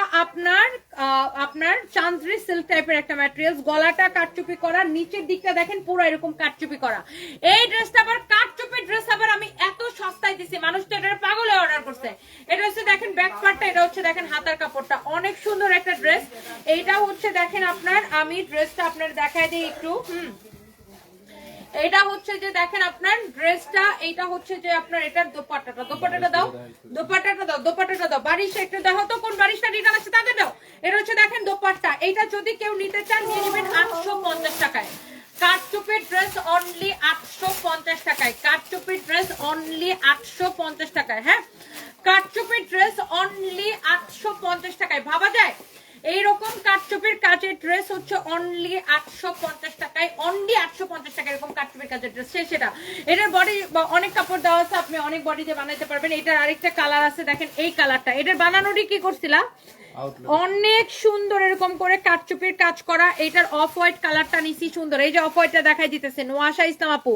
আপনার চান্দ্রি সিল্ক টাইপের একটা ম্যাটেরিয়ালস। গলাটা কাটচুপি করা, নিচের দিকটা দেখেন পুরো এরকম কাটচুপি করা। এই ড্রেসটা আবার কাটচুপি ড্রেস, আবার আমি এত সস্তায় দিছি, মানুষ তো এটার পাগলে অর্ডার করছে। এটা হচ্ছে দেখেন ব্যাক পার্টটা, এটা হচ্ছে দেখেন হাতার কাপড়টা, অনেক সুন্দর একটা ড্রেস। এইটা হচ্ছে দেখেন আপনার, আমি ড্রেসটা আপনার দেখাই দিই একটু। এটা হচ্ছে যে দেখেন আপনার ড্রেসটা, এইটা হচ্ছে যে আপনার এটার দোপাট্টাটা, দোপাট্টাটা দাও, দোপাট্টাটা দাও, দোপাট্টাটা দাও, বারিশটা একটু দেখো তো কোন বারিশটা রিটার্ন আছে তাদের দাও। এটা হচ্ছে দেখেন দোপাট্টা, এইটা যদি কেউ নিতে চান নিয়ে নেবেন 850 টাকায়। কাটচুপির ড্রেস অনলি 850 টাকায়, কাটচুপির ড্রেস অনলি 850 টাকায়। হ্যাঁ কাটচুপির ড্রেস অনলি 850 টাকায়, ভাবা যায় এইরকম কাটচুপির কাজের ড্রেস হচ্ছে অনলি 850 টাকায়, অনলি 850 টাকা এরকম কাটচুপির কাজের ড্রেস। সেটা এটার বডি অনেক কাপড় দেওয়া আছে, আপনি অনেক বডি দিয়ে বানাইতে পারবেন। এটার আরেকটা কালার আছে দেখেন, এই কালারটা, এটার বানানোরই কি করছিলা অনেক সুন্দর এরকম করে কাটচুপির কাজ করা। এটার অফ হোয়াইট কালারটা নিছি সুন্দর, এই যে অফ হোয়াইটটা দেখাই দিতেছে নোয়াশা ইসলাম আপু,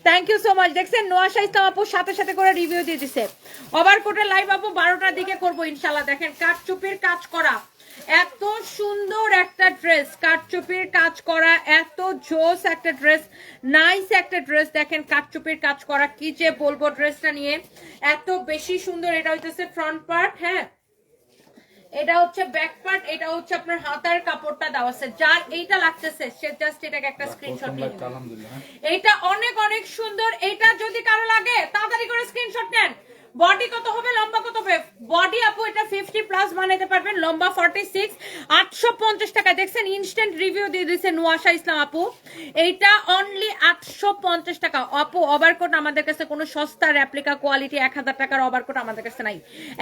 থ্যাংক ইউ সো মাচ। দেখছেন নোয়াশা ইসলাম আপু সাথে সাথে করে রিভিউ দিয়ে দিছে। ওভার কোটের লাইভ আপু 12টার দিকে করবো ইনশাল্লাহ। দেখেন কাটচুপির কাজ করা, এত সুন্দর একটা ড্রেস, কাটচুপির কাজ করা, এত জোস একটা ড্রেস, নাইস একটা ড্রেস। দেখেন কাটচুপির কাজ করা, কি যে বলবো ড্রেসটা নিয়ে, এত বেশি সুন্দর। এটা হইতেছে ফ্রন্ট পার্ট, হ্যাঁ এটা হচ্ছে ব্যাক পার্ট, এটা হচ্ছে আপনার হাতার কাপড়টা দেওয়া আছে। যার এইটা লাগতেছে সে জাস্ট এটাকে একটা স্ক্রিনশট নিয়ে নেবেন। এইটা অনেক অনেক সুন্দর। এইটা যদি কারো লাগে তাড়াতাড়ি করে স্ক্রিনশট নেন। বডি কত হবে, লম্বা কত হবে? বডি আপু এটা লম্বা 46, 850 টাকা। দেখছেন ইনস্ট্যান্ট রিভিউ দিয়ে দিয়েছে নুয়াশা ইসলাম আপু, এইটা অনলি 850 টাকা। আপু ওভারকোট আমাদের কাছে কোনো সস্তা রেপ্লিকা কোয়ালিটি 1000 টাকার ওভারকোট আমাদের কাছে নাই।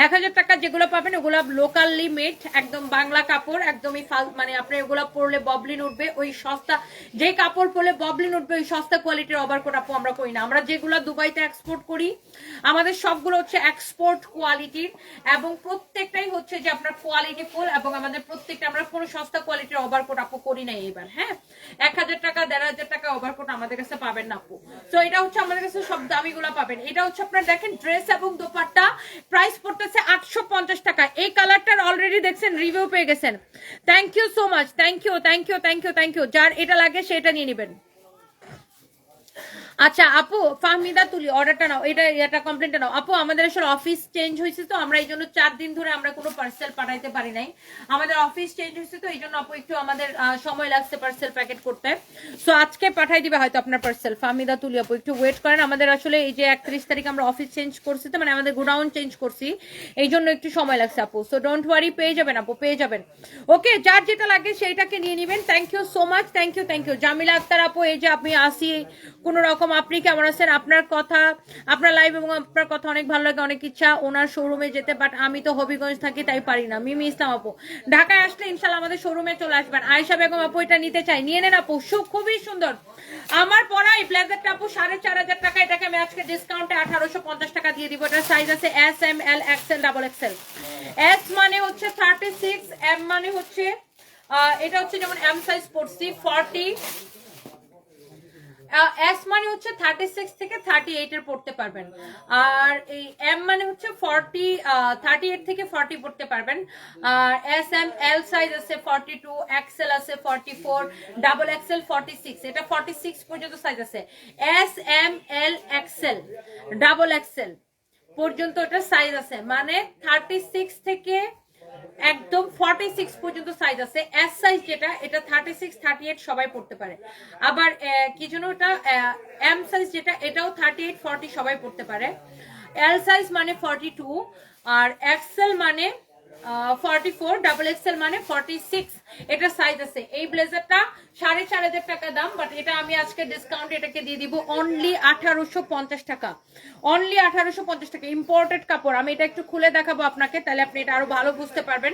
1000 টাকা যেগুলো পাবেন ওগুলো লোকালি মেড, একদম বাংলা কাপড়, একদমই মানে আপনি এগুলো পরলে ববলিন উঠবে, ওই সস্তা যে কাপড় পরলে ববলিন উঠবে ওই সস্তা কোয়ালিটির ওভারকোট আপু আমরা করি না। আমরা যেগুলো দুবাইতে এক্সপোর্ট করি আমাদের সবগুলো হচ্ছে এক্সপোর্ট কোয়ালিটির, এবং প্রত্যেকটাই হচ্ছে যে আপনার কোয়ালিটি ফুল, এবং আমাদের প্রত্যেকটা আমরা কোনো সস্তা কোয়ালিটির ওভারকোট আপু করি না এবার। হ্যাঁ, 1000 টাকা 1500 টাকা ওভারকোট আমাদের কাছে পাবেন না আপু। তো এটা হচ্ছে আমাদের কাছে সব দামিগুলো পাবেন। এটা হচ্ছে আপনার দেখেন ড্রেস এবং দোপাট্টা, প্রাইস পড়তেছে 850 টাকা। এই কালারটার অলরেডি দেখছেন রিভিউ পেয়ে গেছেন। Thank you so much, thank you thank you thank you thank you. যার এটা লাগে সেটা নিয়ে নেবেন। আচ্ছা আপু, ফাহমিদা তুলি অর্ডারটা নাও, এটা কমপ্লেনটা নাও। আপু আমাদের আসলে অফিস চেঞ্জ হয়েছে, তো আমরা এই জন্য 4 দিন ধরে আমরা কোনো পার্সেল পাঠাইতে পারি নাই। আমাদের অফিস চেঞ্জ হয়েছে, তো এই জন্য আপু একটু আমাদের সময় লাগছে পার্সেল প্যাকেট করতে। সো আজকে পাঠাই দিবে হয়তো আপনার পার্সেল। ফাহমিদা তুলি আপু একটু ওয়েট করেন, আমাদের আসলে এই যে 31 তারিখ আমরা অফিস চেঞ্জ করছি, তো মানে আমাদের গোডাউন চেঞ্জ করছি, এই জন্য একটু সময় লাগছে আপু। সো ডোন্ট ওয়ারি, পেয়ে যাবেন আপু, পেয়ে যাবেন। ওকে, যার যেটা লাগে সেইটাকে নিয়ে নেবেন। Thank you so much, thank you thank you. Jamila Akter আপু, এই যে আপনি আসি কোন রকম, আপনি কেমন আছেন? আপনার কথা, আপনার লাইভ এবং আপনার কথা অনেক ভালো লাগে, অনেক ইচ্ছা ওনার শোরুমে যেতে, বাট আমি তো হবিগঞ্জ থাকি তাই পারি না। মিমি ইসলাম আপু, ঢাকায় আসলে ইনশাল্লাহ আমাদের শোরুমে চলে আসবেন। আয়েশা বেগম আপু, এটা নিতে চাই, নিয়ে নেন আপু, খুবই সুন্দর। আমার পরা এই ব্লেজারটা আপু 4500 টাকা, এটাকে আমি আজকে ডিসকাউন্টে 1850 টাকা দিয়ে দিব। এটা সাইজ আছে এস, এম, এল, এক্সেল, ডাবল এক্সেল। এস মানে হচ্ছে 36, এম মানে হচ্ছে এটা হচ্ছে যেমন এম সাইজ পড়ছি 40, এস মানে হচ্ছে 36 থেকে 38 এর পড়তে পারবেন, আর এই এম মানে হচ্ছে 38 থেকে 40 পড়তে পারবেন। আর এস, এম, এল সাইজ আছে 42, এক্সেল আছে 44, ডাবল এক্সেল 46, এটা 46 পর্যন্ত সাইজ আছে। এস, এম, এল, এক্সেল, ডাবল এক্সেল পর্যন্ত এটা সাইজ আছে, মানে 36 থেকে একদম 46 পর্যন্ত সাইজ আছে। এস সাইজ যেটা, এটা 36, 38 সবাই পড়তে পারে। আবার কি যেন এটা এম সাইজ যেটা, এটাও 38, 40 সবাই পড়তে পারে। এল সাইজ মানে 42, আর এক্সেল মানে 44, ডাবল এক্সেল মানে 46, এটা সাইজ আছে। এই ব্লেজারটা 4500 টাকা দাম, বাট এটা আমি আজকে ডিসকাউন্ট এটাকে দিয়ে দিব অনলি 1850 টাকা, অনলি 1850 টাকা। ইম্পোর্টেড কাপড়, আমি এটা একটু খুলে দেখাবো আপনাকে, তাহলে আপনি এটা আরো ভালো বুঝতে পারবেন।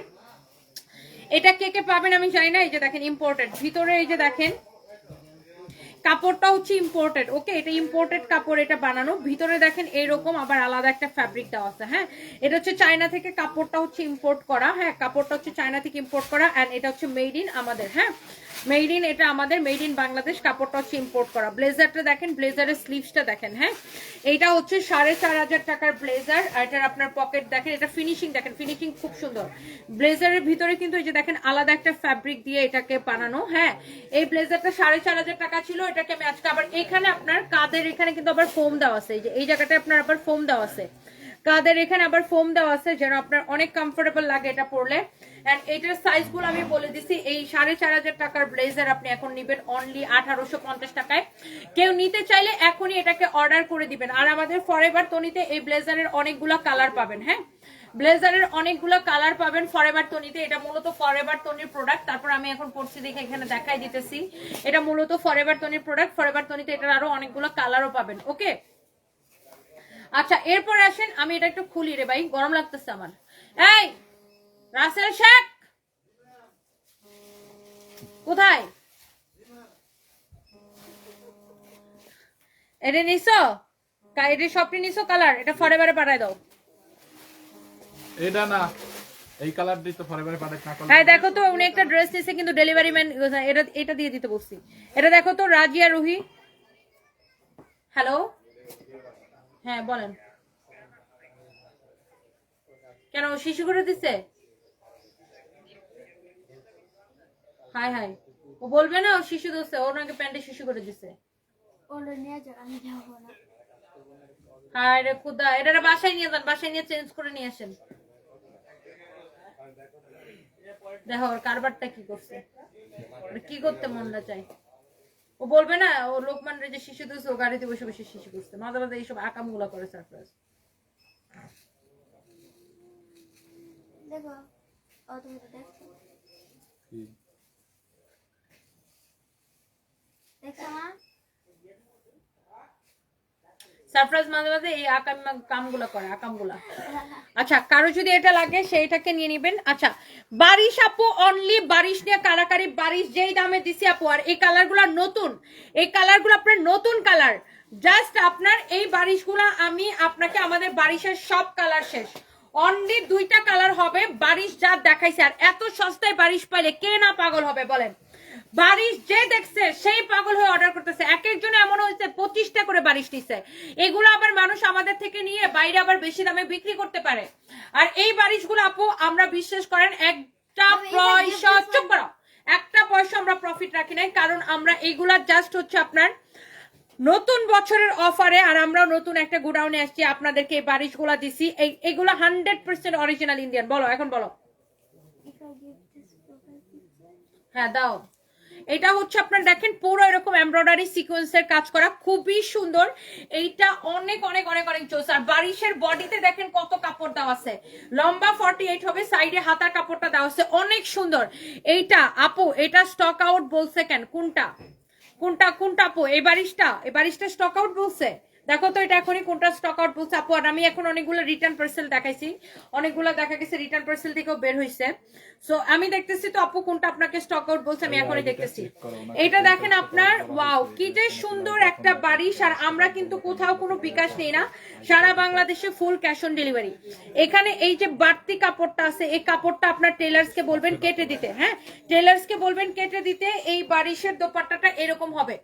এটা কে কে পাবেন আমি জানি না। এই যে দেখেন ইম্পোর্টেড, ভিতরে এই যে দেখেন কাপড়টা হচ্ছে ইম্পোর্টেড। ওকে, এটা ইম্পোর্টেড কাপড়, এটা বানানো। ভিতরে দেখেন এইরকম আবার আলাদা একটা ফ্যাব্রিক দেওয়া আছে। হ্যাঁ, এটা হচ্ছে চায়না থেকে, কাপড়টা হচ্ছে ইম্পোর্ট করা। হ্যাঁ, কাপড়টা হচ্ছে চায়না থেকে ইম্পোর্ট করা, এন্ড এটা হচ্ছে মেড ইন আমাদের। হ্যাঁ, মেড ইন, এটা আমাদের মেড ইন বাংলাদেশ, কাপড়টা হচ্ছে ইম্পোর্ট করা। ব্লেজারটা দেখেন, ব্লেজারের স্লিভসটা দেখেন। হ্যাঁ, এইটা হচ্ছে 4500 টাকার ব্লেজার, আর এটার আপনার পকেট দেখেন, এটা ফিনিশিং দেখেন, ফিনিশিং খুব সুন্দর। ব্লেজারের ভিতরে কিন্তু এই যে দেখেন আলাদা একটা ফ্যাব্রিক দিয়ে এটাকে বানানো। হ্যাঁ, এই ব্লেজারটা 4500 টাকা ছিল, এটাকে আমি আজকে আবার এখানে আপনার কাদের এখানে কিন্তু আবার ফোম দেওয়া আছে, এই যে এই জায়গাটায় আপনার আবার ফোম দেওয়া আছে, কাদের এখানে আবার ফোম দেওয়া আছে, যেন আপনার অনেক কমফোর্টেবল লাগে এটা পরলে। এন্ড এইটার সাইজগুলো আমি বলে দিছি। এই 4500 টাকার ব্লেজার আপনি এখন নিবেন অনলি 1850 টাকায়। কেউ নিতে চাইলে এখনই এটাকে অর্ডার করে দিবেন। আর আমাদের ফরএভার তনিতে এই ব্লেজারের অনেকগুলো কালার পাবেন। হ্যাঁ, ব্লেজারের অনেকগুলো কালার পাবেন ফরএভার তনিতে। এটা মূলত ফরএভার তনির প্রোডাক্ট। তারপর আমি এখন পড়ছি দেখে এখানে দেখাই দিতেছি, এটা মূলত ফরএভার তনির প্রোডাক্ট। ফরএভার তনিতে এটার আরো অনেকগুলো কালারও পাবেন। ওকে, আচ্ছা এরপর আসেন, আমি এটা একটু খুলি রে ভাই, গরম লাগতেছে আমার। এই রাসেল শেখ কোথায়? এটা নিছো? এটা সবটি নিছো কালার? এটা ফরএভারে পাঠায় দাও। এটা না, এই কালার দিই তো ফরএভারে পাঠাই না করলে। হ্যাঁ দেখো তো, উনি একটা ড্রেস নিছে কিন্তু ডেলিভারি ম্যান এটা দিয়ে দিতে বলছি। এটা দেখো তো, রাজিয়া রুহি। হ্যালো, হ্যাঁ বলেন। কেন শিশু করে দিছে? হাই হাই, ও বলবে না ও শিশু দিচ্ছে, ওর নাকি প্যান্টে শিশু করে দিছে। ওটা নিয়ে যাক, আমি যাবো না। হায় রে খুদা, এটা বাসায় নিয়ে যান, বাসায় নিয়ে চেঞ্জ করে নিয়ে আসেন। দেখো ওর কারবারটা কি করছে, কি করতে মনটা চাই। ও বলবে না ও লোকমান রে যে শিশু দিচ্ছে, ও গাড়িতে বসে বসে শিশু করছে, মাঝে মাঝে এইসব আকামগুলা করে সারপ্রাইজ। দেখো ও তুমি তো দেখছো কি? দেখছো মা সারপ্রাইজ মাঝে মাঝে এই কামগুলো করে আকামগুলা। আচ্ছা কারো যদি এটা লাগে সেইটাকে নিয়ে নিবেন। আচ্ছা বারিশ আপু অনলি বারিশ নিয়ে কারাকারি বারিশ যেই দামে দিছি আপু, আর এই কালারগুলো নতুন, এই কালারগুলো আপনার নতুন কালার। জাস্ট আপনার এই বারিশগুলা আমি আপনাকে আমাদের বারিশের সব কালার শেষ, অনলি 2টা কালার হবে বারিশ যা দেখাইছে। আর এত সস্তায় বারিশ পাইলে কে না পাগল হবে বলেন? বারিশ যে দেখছে সেই পাগল হয়ে অর্ডার করতেছে। এক একজন এমন হয়েছে 25টা করে বারিশ নিছে। এগুলো আবার মানুষ আমাদের থেকে নিয়ে বাইরে আবার বেশি দামে বিক্রি করতে পারে। আর এই বারিশগুলো আপু আমরা বিশ্বাস করেন একটা পয়সা, চুপ করো, একটা পয়সা আমরা প্রফিট রাখি নাই, কারণ আমরা এইগুলা জাস্ট হচ্ছে আপনার নতুন বছরের অফারে। আর আমরা নতুন একটা গোডাউনে আসছি, আপনাদেরকে এই বারিশগুলা দিছি। এইগুলা 100% অরিজিনাল ইন্ডিয়ান। বলো এখন বলো। হ্যাঁ দাও। এটা হচ্ছে আপনার দেখেন পুরো এরকম এমব্রয়ডারি সিকোয়েন্সের কাজ করা, খুবই সুন্দর। এইটা অনেক অনেক অনেক অনেক চোস। আর বারিশের বডিতে দেখেন কত কাপড় দেওয়া আছে, লম্বা 48 হবে, সাইডে হাতার কাপড়টা দেওয়া আছে, অনেক সুন্দর। এইটা আপু এটা স্টক আউট বলছে কেন? কোনটা কোনটা কোনটা আপু? এই বারিশটা স্টক আউট বলছে? দেখো তো এটা এখনই কোনটা স্টক আউট বলছে আপু। আর আমি এখন অনেকগুলো রিটার্ন পার্সেল দেখাইছি, অনেকগুলো দেখা গেছে রিটার্ন পার্সেল থেকেও বের হয়েছে। সো আমি দেখতেছি তো আপু কোনটা আপনাকে স্টক আউট বলছে, আমি এখনই দেখতেছি। এটা দেখেন আপনার, ওয়াও কি যে সুন্দর একটা বারিশ। আর আমরা কিন্তু কোথাও কোনো বিকাশ নেই না, সারা বাংলাদেশে ফুল ক্যাশ অন ডেলিভারি। এখানে এই যে বাড়তি কাপড়টা আছে, এই কাপড়টা আপনার টেলার্সকে বলবেন কেটে দিতে। হ্যাঁ টেলার্সকে বলবেন কেটে দিতে। এই বারিশের দোপাট্টাটা এরকম হবে,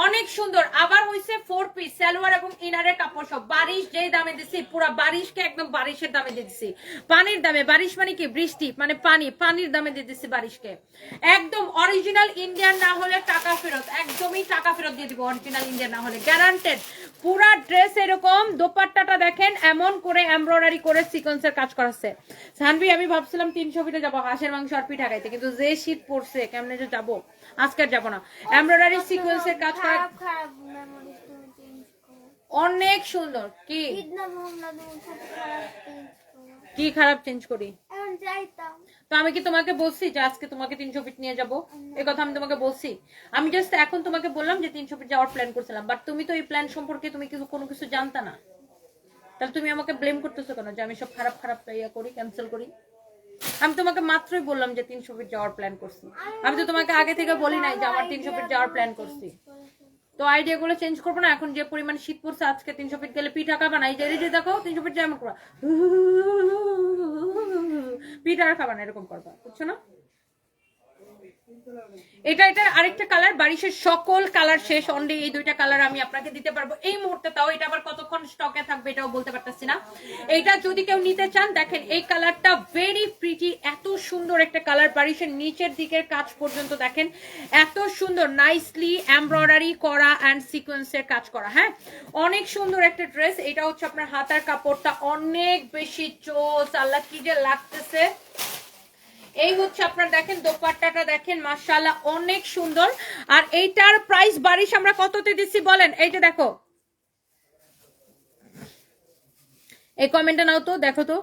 অনেক সুন্দর। আবার হইছে 4 পিস সালোয়ার এবং ইনারের কাপড় সব। বারিশ যেই দামে দিছি, পুরো বারিশকে একদম বারিশের দামে দিয়ে দিছি, পানির দামে। বারিশ মানে কি? বৃষ্টি মানে পানি, পানির দামে দিয়ে দিছি বারিশকে। একদম অরিজিনাল ইন্ডিয়ান না হলে টাকা ফেরত, একদমই টাকা ফেরত দিয়ে দিব অরিজিনাল ইন্ডিয়ান না হলে, গ্যারান্টেড। পুরা ড্রেস এরকম, দোপাট্টাটা দেখেন এমন করে এমব্রয়ডারি করে সিকোয়েন্সের কাজ করাছে। সানভি আমি ভাবছিলাম 300 ফিটে যাবো হাঁসের মাংস আর পিঠা খাইতে, কিন্তু যে শীত পড়ছে কেমনে যে যাবো, আজকে আর যাবো না। এমব্রয়ডারি সিকোয়েন্সের কাজ করা খারাপ মেমোরি তুমি চেঞ্জ করো। অনেক সুন্দর। কি ইদনা মোহাম্মদ তুমি খুব খারাপ চেঞ্জ করো। কি খারাপ চেঞ্জ করি? এখন যাইতাম। তো আমি কি তোমাকে বলছি যে আজকে তোমাকে 300 ফিট নিয়ে যাবো? এই কথা আমি তোমাকে বলছি? আমি জাস্ট এখন তোমাকে বললাম যে 300 ফিট যাওয়ার প্ল্যান করছিলাম, বাট তুমি তো এই প্ল্যান সম্পর্কে তুমি কোনো কিছু জানতা না। তাহলে তুমি আমাকে ব্লেম করতেছো কেন যে আমি সব খারাপ খারাপ ইয়া করি, ক্যান্সেল করি? আমি তোমাকে মাত্রই বললাম যে 300 ফিট যাওয়ার প্ল্যান করছি। আমি তো তোমাকে আগে থেকে বলি নাই যে আমার 300 ফিট যাওয়ার প্ল্যান করছি। তো আইডিয়া গুলো চেঞ্জ করবো না? এখন যে পরিমাণ শীত পড়ছে, আজকে 300 ফিট গেলে পিঠা খাবা না? এই যে দেখো 300 ফিট যেমন করবা, পিঠা আর খাবা না, এরকম করবা, বুঝছো না? এটার আরেকটা কালার, বারিশের সকল কালার শেষ, অনলি এই 2টা কালার আমি আপনাকে দিতে পারবো এই মুহূর্তে। তাও এটা আবার কতক্ষণ স্টকে থাকবে এটাও বলতে পারতেছি না। এটা যদি কেউ নিতে চান দেখেন এই কালারটা ভেরি প্রিটি, এত সুন্দর একটা কালার। বারিশের নিচের দিকের কাজ পর্যন্ত দেখেন এত সুন্দর, নাইসলি এমব্রয়ডারি করা এন্ড সিকোয়েন্সের কাজ করা। হ্যাঁ অনেক সুন্দর একটা ড্রেস। এটা হচ্ছে আপনার হাতার কাপড়টা অনেক বেশি চোস, আল্লাহ কি যে লাগতেছে। এই হচ্ছে আপনার দেখেন দোপাট্টাটা দেখেন, মাশাআল্লাহ অনেক সুন্দর। আর এইটার প্রাইস বারিশ আমরা কততে দিচ্ছি বলেন? এইটা দেখো, এই কমেন্টটা নাও তো, দেখো তো।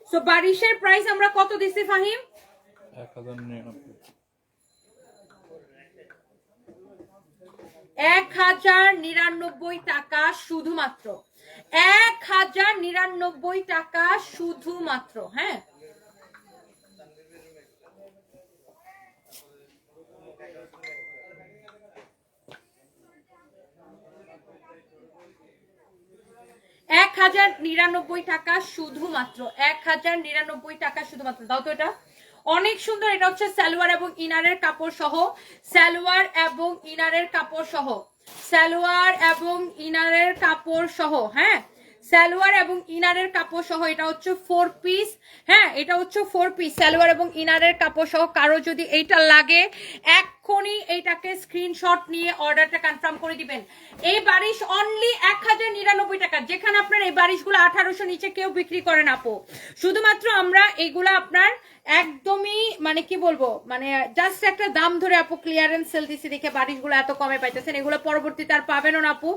সো বারিশের প্রাইস আমরা কত দিচ্ছি ফাহিম? 1099 টাকা শুধুমাত্র, 1099 টাকা শুধুমাত্র। হ্যাঁ টাকা শুধুমাত্র, 1099 টাকা শুধুমাত্র। দাও তো এটা, অনেক সুন্দর। এটা হচ্ছে সালোয়ার এবং ইনারের কাপড় সহ, সালোয়ার এবং ইনারের কাপড় সহ, সালোয়ার এবং ইনারের কাপড় সহ। হ্যাঁ সালোয়ার এবং ইনারের কাপড় সহ। এটা হচ্ছে 4 পিস। হ্যাঁ এটা হচ্ছে 4 পিস সালোয়ার এবং ইনারের কাপড় সহ। কারো যদি এইটা লাগে এক্ষুনি এইটাকে স্ক্রিনশট নিয়ে অর্ডারটা কনফার্ম করে দিবেন। এই বারিশ অনলি 1099 টাকা, যেখানে আপনার এই বারিশগুলো 1800 নিচে কেউ বিক্রি করেন আপু। শুধুমাত্র আমরা এইগুলো আপনার একদমই মানে কি বলবো, মানে জাস্ট একটা দাম ধরে আপু ক্লিয়ারেন্স সেল দিছি দেখে বারিশগুলো এত কমে পাইতেছেন, এগুলো পরবর্তীতে আর পাবেনও না আপু।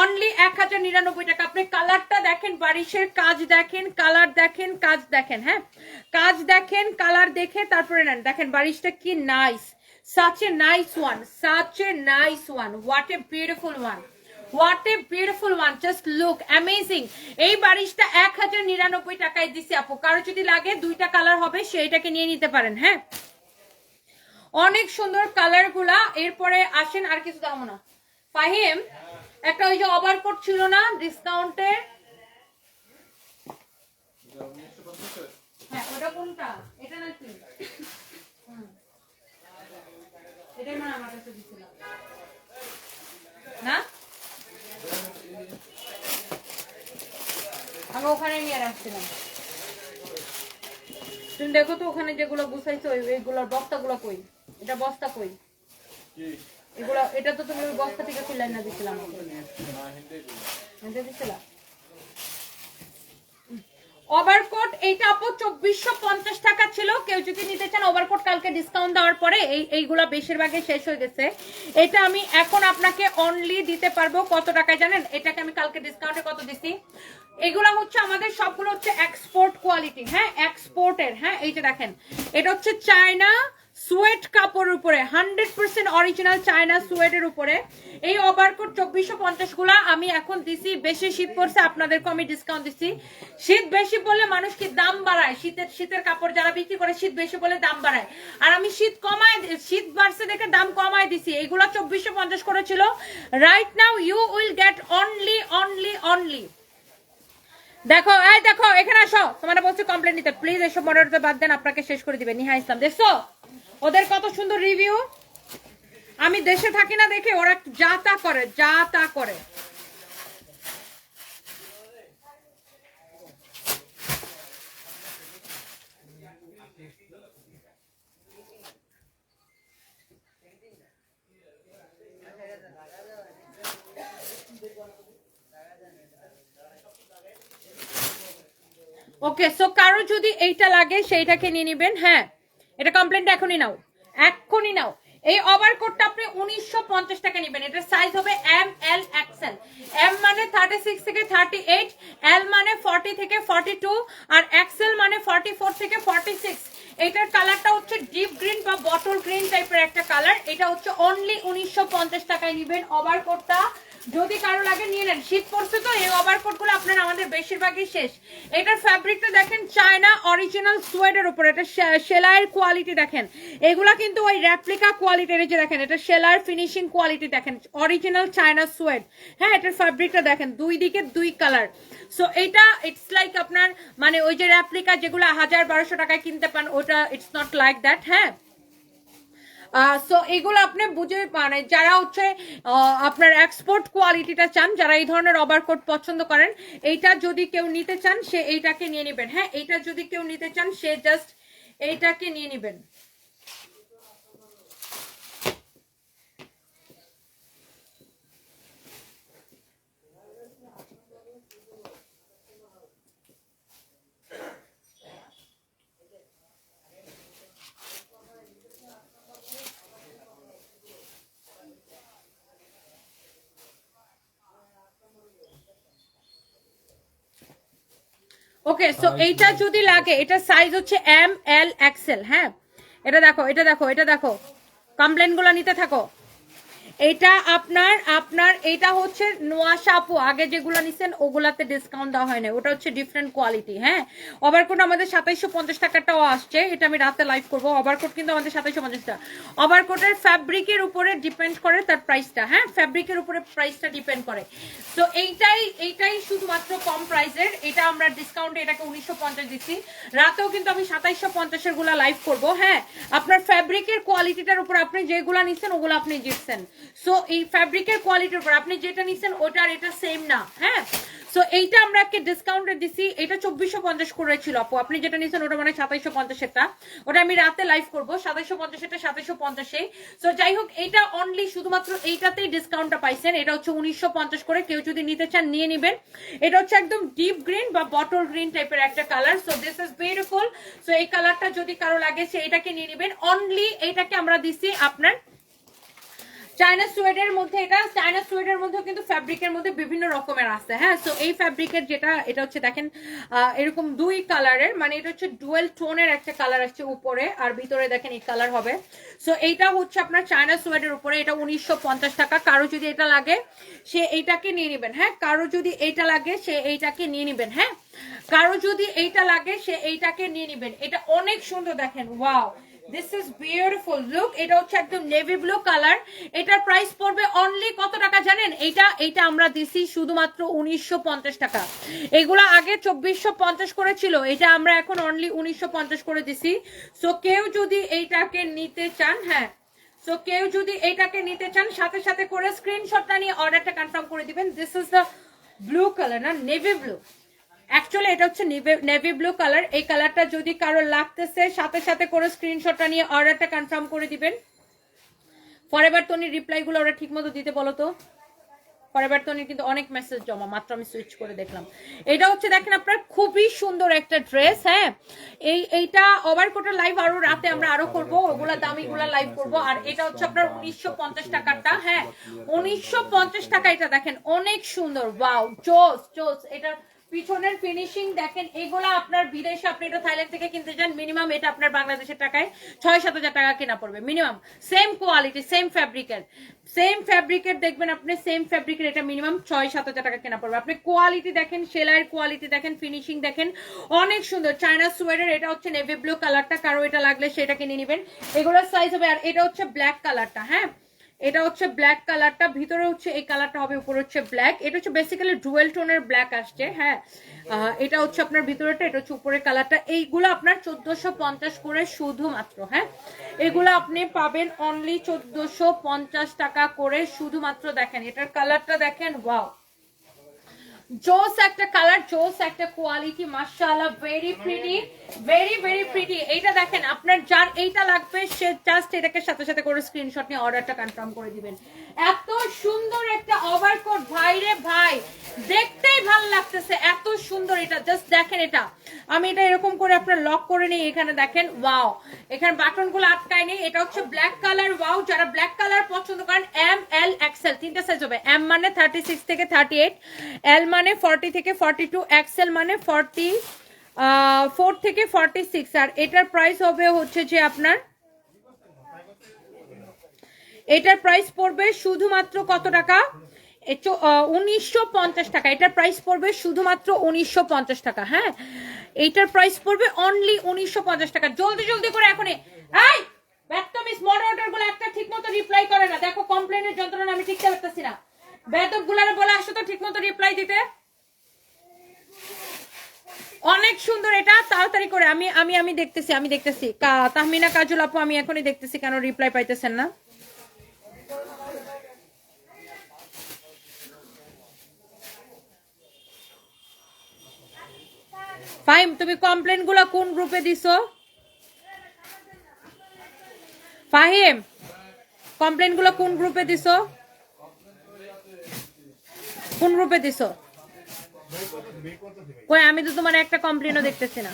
অনলি 1099 টাকা। আপনি কালারটা দেখেন, বারিশের কাজ দেখেন, কালার দেখেন, কাজ দেখেন, হ্যাঁ কাজ দেখেন, কালার দেখে তারপরে নেন। দেখেন বারিশটা কি nice, such a nice one, such a nice one, what a beautiful one, what a beautiful one, just look amazing। এই বারিশটা 1099 টাকায় দিছি আপু, কারো যদি লাগে দুইটা কালার হবে সেইটাকে নিয়ে নিতে পারেন। হ্যাঁ অনেক সুন্দর কালার গুলা। এরপরে আসেন আর কিছু দাম না ফাহিম, একটা ওই যে ওভারকোট ছিল না ডিসকাউন্টে, হ্যাঁ ওটা কোনটা, এটা নাকি এটাই মানে আমার কাছে দিছিলাম না, আমি ওখানে নিয়ে রাখছিলাম। তুমি দেখো তো ওখানে যেগুলো গুছাইছো এইগুলোর বস্তাগুলো কই, এটা বস্তা কই এগুলো, এটা তো তুমি ওই বস্তা থেকে ফিলাই না দিছিলাম, দিছিলাম ওভারকোট। এইটা আপু 2450 টাকা ছিল, কেউ যদি নিতে চান ওভারকোট কালকে ডিসকাউন্ট দেওয়ার পরে এইগুলা বেশিরভাগই শেষ হয়ে গেছে। এটা আমি এখন আপনাকে অনলি দিতে পারবো কত টাকায় জানেন, এটাকে আমি কালকে ডিসকাউন্টে কত দিছি, এগুলা হচ্ছে আমাদের সবগুলো হচ্ছে এক্সপোর্ট কোয়ালিটি, হ্যাঁ এক্সপোর্টের। হ্যাঁ এই যে দেখেন এটা হচ্ছে চায়না সুয়েট কাপড়ের উপরে, 100% অরিজিনাল চায়না সুয়েটের উপরে এই ওভারকোট 2450 গুলা আমি এখন দিছি। বেশি শীত পড়ছে আপনাদেরকে আমি ডিসকাউন্ট দিছি। শীত বেশি বললে মানুষ কি দাম বাড়ায়, শীতের কাপড় যারা বিক্রি করে শীত বেশি বলে দাম বাড়ায়, আর আমি শীত বাড়ছে দেখে দাম কমায় দিছি। এইগুলা 2450 করেছিল, right now you will get only দেখো, এই দেখো এখানে আসো, তোমার বলছি কমপ্লেন নিতে, প্লিজ এসব মডেলটা বাদ দেন, আপনাকে শেষ করে দিবে। নিহা ইসলাম দেখছো ওদের কত সুন্দর রিভিউ, আমি দেশে থাকি না দেখে ওরা যা তা করে, যা তা করে। ওকে সো কারো যদি এইটা লাগে সেইটাকে নিয়ে নিবেন। হ্যাঁ এটা কমপ্লেনটা এখনই নাও, এখনই নাও। এই ওভারকোটটা আপনি 1950 টাকা নেবেন। এটা সাইজ হবে এম এল এক্সেল। এম মানে 36 থেকে 38, এল মানে 40 থেকে 42, আর এক্সেল মানে 44 থেকে 46। এটার কালারটা হচ্ছে ডিপ গ্রিন বা বটল গ্রিন টাইপের একটা কালার। এটা হচ্ছে অনলি 1950 টাকায় নেবেন ওভারকোটটা। যদি কারো লাগে নিয়ে নেন, শীত পড়ছে তো এই ওভারকোট গুলো আপনার আমাদের বেশিরভাগই শেষ। এটার ফ্যাব্রিকটা দেখেন চায়না অরিজিনাল সুয়েডের উপর, এটা সেলাইয়ের কোয়ালিটি দেখেন, এগুলা কিন্তু ওই রেপ্লিকা কোয়ালিটির, যে দেখেন এটা সেলাইয়ের ফিনিশিং কোয়ালিটি দেখেন, অরিজিনাল চায়না সুয়েড। হ্যাঁ এটার ফ্যাব্রিকটা দেখেন, দুই দিকে দুই কালার। সো এটা ইটস লাইক আপনার মানে ওই যে রেপ্লিকা যেগুলো 1000-1200 টাকায় কিনতে পান, ওটা ইটস নট লাইক দ্যাট। হ্যাঁ সো এগুলো আপনি বুঝে মানে যারা হচ্ছে আপনার এক্সপোর্ট কোয়ালিটিটা চান, যারা এই ধরনের ওভারকোট পছন্দ করেন, এইটা যদি কেউ নিতে চান সে এইটাকে নিয়ে নেবেন। হ্যাঁ এইটা যদি কেউ নিতে চান সে জাস্ট এইটাকে নিয়ে নেবেন। ওকে সো এইটা যদি লাগে, এটা সাইজ হচ্ছে এম এল এক্সেল। হ্যাঁ এটা দেখো, এটা দেখো, এটা দেখো, কমপ্লেন গুলো নিতে থাকো। এটা আপনার এটা হচ্ছে নোয়াশা আপু, আগে যেগুলো নিছেন ওগুলাতে ডিসকাউন্ট দেওয়া হয় না, ওটা হচ্ছে ডিফারেন্ট কোয়ালিটি। হ্যাঁ ওভারকোট আমাদের 2750 টাকাটাও আসছে, এটা আমি রাতে লাইভ করবো। ওভারকোট কিন্তু আমাদের 2750 টাকা। ওভারকোটের ফ্যাব্রিকের উপরে ডিপেন্ড করে তার প্রাইসটা। হ্যাঁ ফ্যাব্রিকের উপরে প্রাইসটা ডিপেন্ড করে। তো এইটাই শুধুমাত্র কম প্রাইসের, এটা আমরা ডিসকাউন্টে এটাকে 1950 দিচ্ছি। রাতেও কিন্তু আমি 2750 গুলা লাইভ করবো। হ্যাঁ আপনার ফ্যাব্রিকের কোয়ালিটিটার উপর আপনি যেগুলা নিচ্ছেন ওগুলো আপনি জিতছেন। সো এই ফ্যাব্রিকের কোয়ালিটির উপর আপনি যেটা নিছেন ওটা আর এটা সেম না, হ্যাঁ। সো এইটা আমরা একটা ডিসকাউন্টে দিছি, এটা 2450 করে ছিল আপু, আপনি যেটা নিছেন ওটা মানে 2750 এটা, ওটা আমি রাতে লাইভ করব, 2750 এটা 2750। সো যাই হোক, এটা অনলি শুধুমাত্র এইটাতেই ডিসকাউন্টটা পাইছেন, এটা হচ্ছে 1950 করে, কেউ যদি নিতে চান নিয়ে নেবেন। এটা হচ্ছে একদম ডিপ গ্রিন বা বটল গ্রিন টাইপের একটা colour. So this is beautiful. So এই কালারটা যদি কারো লাগে সে এটাকে নিয়ে নেবেন। অনলি এটাকে আমরা দিছি আপনার চায়না সুয়েডের মধ্যে, এটা চায়না সুয়েডের মধ্যেও কিন্তু ফ্যাব্রিকের মধ্যে বিভিন্ন রকমের আছে, হ্যাঁ। সো এই ফ্যাব্রিকের যেটা এটা হচ্ছে দেখেন এরকম দুই কালারের, মানে এটা হচ্ছে ডুয়েল টোনের একটা কালার আসছে উপরে আর ভিতরে দেখেন এই কালার হবে। সো এইটা হচ্ছে আপনার চায়না সুয়েডের উপরে, এটা 1950 টাকা। কারো যদি এটা লাগে সে এইটাকে নিয়ে নেবেন, হ্যাঁ। কারো যদি এইটা লাগে সে এইটাকে নিয়ে নেবেন, হ্যাঁ। কারো যদি এইটা লাগে সে এইটাকে নিয়ে নেবেন। এটা অনেক সুন্দর দেখেন, wow this is beautiful look. এটা হচ্ছে একদম নেভি ব্লু কালার। এটার প্রাইস পড়বে অনলি কত টাকা জানেন? এইটা আমরা দিছি শুধুমাত্র 1950 টাকা। এগুলা আগে 2450 করে ছিল, এটা আমরা এখন অনলি 1950 করে দিছি। সো কেউ যদি এইটাকে নিতে চান, হ্যাঁ, সো কেউ যদি এইটাকে নিতে চান সাথে সাথে করে স্ক্রিনশটটা নিয়ে অর্ডারটা কনফার্ম করে দিবেন। This is the blue colour, না নেভি ব্লু, অ্যাকচুয়ালি এটা হচ্ছে নেভি ব্লু কালার। এই কালারটা যদি কারো লাগতেছে সাথে সাথে করে স্ক্রিনশটটা নিয়ে অর্ডারটা কনফার্ম করে দিবেন। ফরএভার তনির রিপ্লাই গুলো ওরা ঠিক মতো দিতে বলো তো। ফরএভার তনির কিন্তু অনেক মেসেজ জমা, মাত্র আমি সুইচ করে দেখলাম। এটা হচ্ছে দেখেন আপনার খুবই সুন্দর একটা ড্রেস, হ্যাঁ। এইটা ওভারকোটের লাইভ আরো রাতে আমরা আরো করব, ওগুলা দামিগুলা লাইভ করব। আর এটা হচ্ছে আপনার 1950 টাকাটা, হ্যাঁ 1950 টাকা। এটা দেখেন অনেক সুন্দর, ওয়াও জোস জোস। এটা পিছনের ফিনিশিং দেখেন, এগুলা আপনার বিদেশে আপনি এটা থাইল্যান্ড থেকে কিনতে যান মিনিমাম এটা আপনার বাংলাদেশের টাকায় 6-7 হাজার টাকা কেনা পড়বে মিনিমাম। সেম কোয়ালিটি সেম ফ্যাব্রিকের দেখবেন আপনি, সেম ফ্যাব্রিকের এটা মিনিমাম 6-7 হাজার টাকা কেনা পড়বে। আপনি কোয়ালিটি দেখেন, সেলাইয়ের কোয়ালিটি দেখেন, ফিনিশিং দেখেন, অনেক সুন্দর। চায়না সোয়েটার, এটা হচ্ছে নেভি ব্লু কালারটা, কারো এটা লাগলে সেটাকে নিয়ে নেবেন। এগুলোর সাইজ হবে। আর এটা হচ্ছে ব্ল্যাক কালারটা, হ্যাঁ এটা হচ্ছে ব্ল্যাক কালারটা, ভিতরে হচ্ছে এই কালারটা হবে, উপরে হচ্ছে ব্ল্যাক। এটা হচ্ছে বেসিক্যালি ডুয়েল টোনের ব্ল্যাক আসছে, হ্যাঁ। এটা হচ্ছে আপনার ভিতরেটা, এটা হচ্ছে উপরের কালারটা। এইগুলো আপনার 1450 করে শুধুমাত্র, হ্যাঁ। এগুলো আপনি পাবেন অনলি 1450 টাকা করে শুধুমাত্র। দেখেন এটার কালারটা দেখেন, ওয়াও জোস একটা কালার, জোস একটা কোয়ালিটি, মাশাআল্লাহ, very pretty, very very pretty. এইটা দেখেন আপনার যার এইটা লাগবে সে জাস্ট এটাকে সাথে সাথে করে স্ক্রিনশট নিয়ে অর্ডারটা কনফার্ম করে দিবেন। এত সুন্দর একটা ওভারকোট, ভাই রে ভাই, দেখতেই ভালো লাগতেছে, এত সুন্দর। এটা জাস্ট দেখেন, এটা আমি এটা এরকম করে আপনার লক করে নিই, এখানে দেখেন, ওয়াও এখানে বাটন গুলো আটকায় নেই। এটা হচ্ছে ব্ল্যাক কালার, ওয়াও যারা ব্ল্যাক কালার পছন্দ করেন, এম এল এক্সেল তিনটা সাইজ হবে। এম মানে 36 থেকে 38, এল মানে 40 থেকে 42, এক্সেল মানে 44 থেকে 46। আর এটার প্রাইস হবে হচ্ছে যে আপনার, এটার প্রাইস পড়বে শুধুমাত্র কত টাকা? 1950 টাকা। এটার প্রাইস পড়বে শুধুমাত্র 1950 টাকা, হ্যাঁ। এইটার প্রাইস পড়বে অনলি 1950 টাকা। জলদি জলদি করে এখনই। এই ব্যাকটমিস মডারেটর গুলো একটা ঠিকমতো রিপ্লাই করে না, দেখো কমপ্লেনের যন্ত্রণা আমি ঠিকতে পারতেছি না। বেদব গুলারে বলে আসো তো ঠিকমতো রিপ্লাই দিতে। অনেক সুন্দর এটা, তাড়াতাড়ি করে। আমি দেখতেছি তাহমিনা কাজল আপু, আমি এখনই দেখতেছি কেন রিপ্লাই পাইতেছেন না। ফাহিম তুমি কমপ্লেন গুলো কোন গ্রুপে দিছো? ফাহিম কমপ্লেন গুলো কোন গ্রুপে দিছো? কোন গ্রুপে দিছো? কই আমি তো তোমার একটা কমপ্লেনও দেখতেছি না।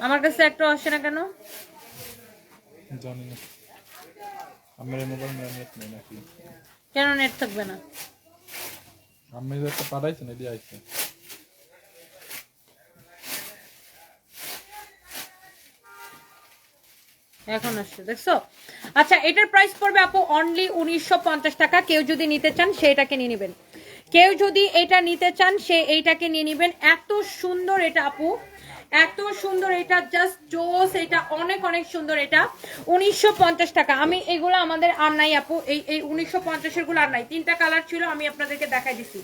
আমার কাছে একটা আসে না কেন জানি না, আমার মোবাইল নেট নেই নাকি? কেন নেট থাকবে না? আমি যে একটা পাঠাইছেন এটি আইছে। এখন আসছে, দেখছো? আচ্ছা এটার প্রাইস পড়বে আপু অনলি 1950 টাকা। কেউ যদি নিতে চান সেটাকে নিয়ে নেবেন, কেউ যদি এটা নিতে চান সে এইটাকে নিয়ে নেবেন। এত সুন্দর এটা আপু, এত সুন্দর এটা, জাস্ট জোস। এটা অনেক অনেক সুন্দর। এটা 1950 টাকা। আমি এগুলো আমাদের আর নাই আপু, এই 1950 এর গুলো আর নাই। তিনটা কালার ছিল, আমি আপনাদেরকে দেখাই দিছি।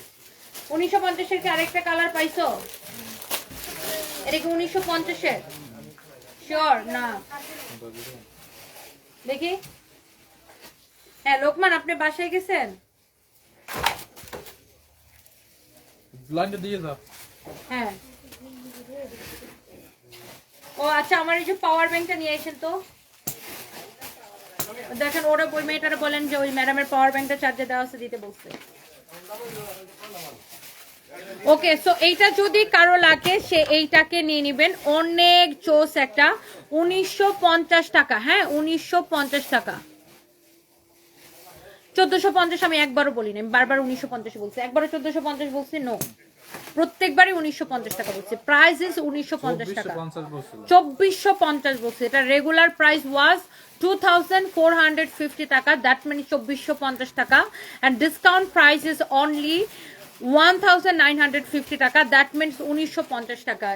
1950 এর কি আরেকটা কালার পাইছো? এটা কি 1950 এর? শিওর না? দেখি। হ্যাঁ লোকমান, আপনি বাসায় গেছেন? লাইনটা দিয়ে দাও। হ্যাঁ। ও আচ্ছা, আমার এই যে পাওয়ার ব্যাংকটা নিয়ে আসেন তো। দেখেন ওরা ওই মেয়েটারে বলেন যে ওই ম্যাডামের পাওয়ার ব্যাংকটা চার্জে দেওয়া আছে, দিতে বলছে। ওকে, সো এইটা যদি কারো লাগে সে এইটাকে নিয়ে নেবেন। অনেক চোস একটা, 1950 টাকা। হ্যাঁ 1950 টাকা। 1450 আমি একবারও বলি না, আমি বারবার 1950 বলছি। একবারও 1450 বলছি? নো, প্রত্যেকবারই 1950 টাকা বলছি। প্রাইস ইজ 1950 টাকা। 2450 বলছি। এটা রেগুলার প্রাইস ওয়াজ 2450 টাকা, দ্যাট মিনস 2450 টাকা, and discount price is only 1950 টাকা, দ্যাট মিনস 1950 টাকা।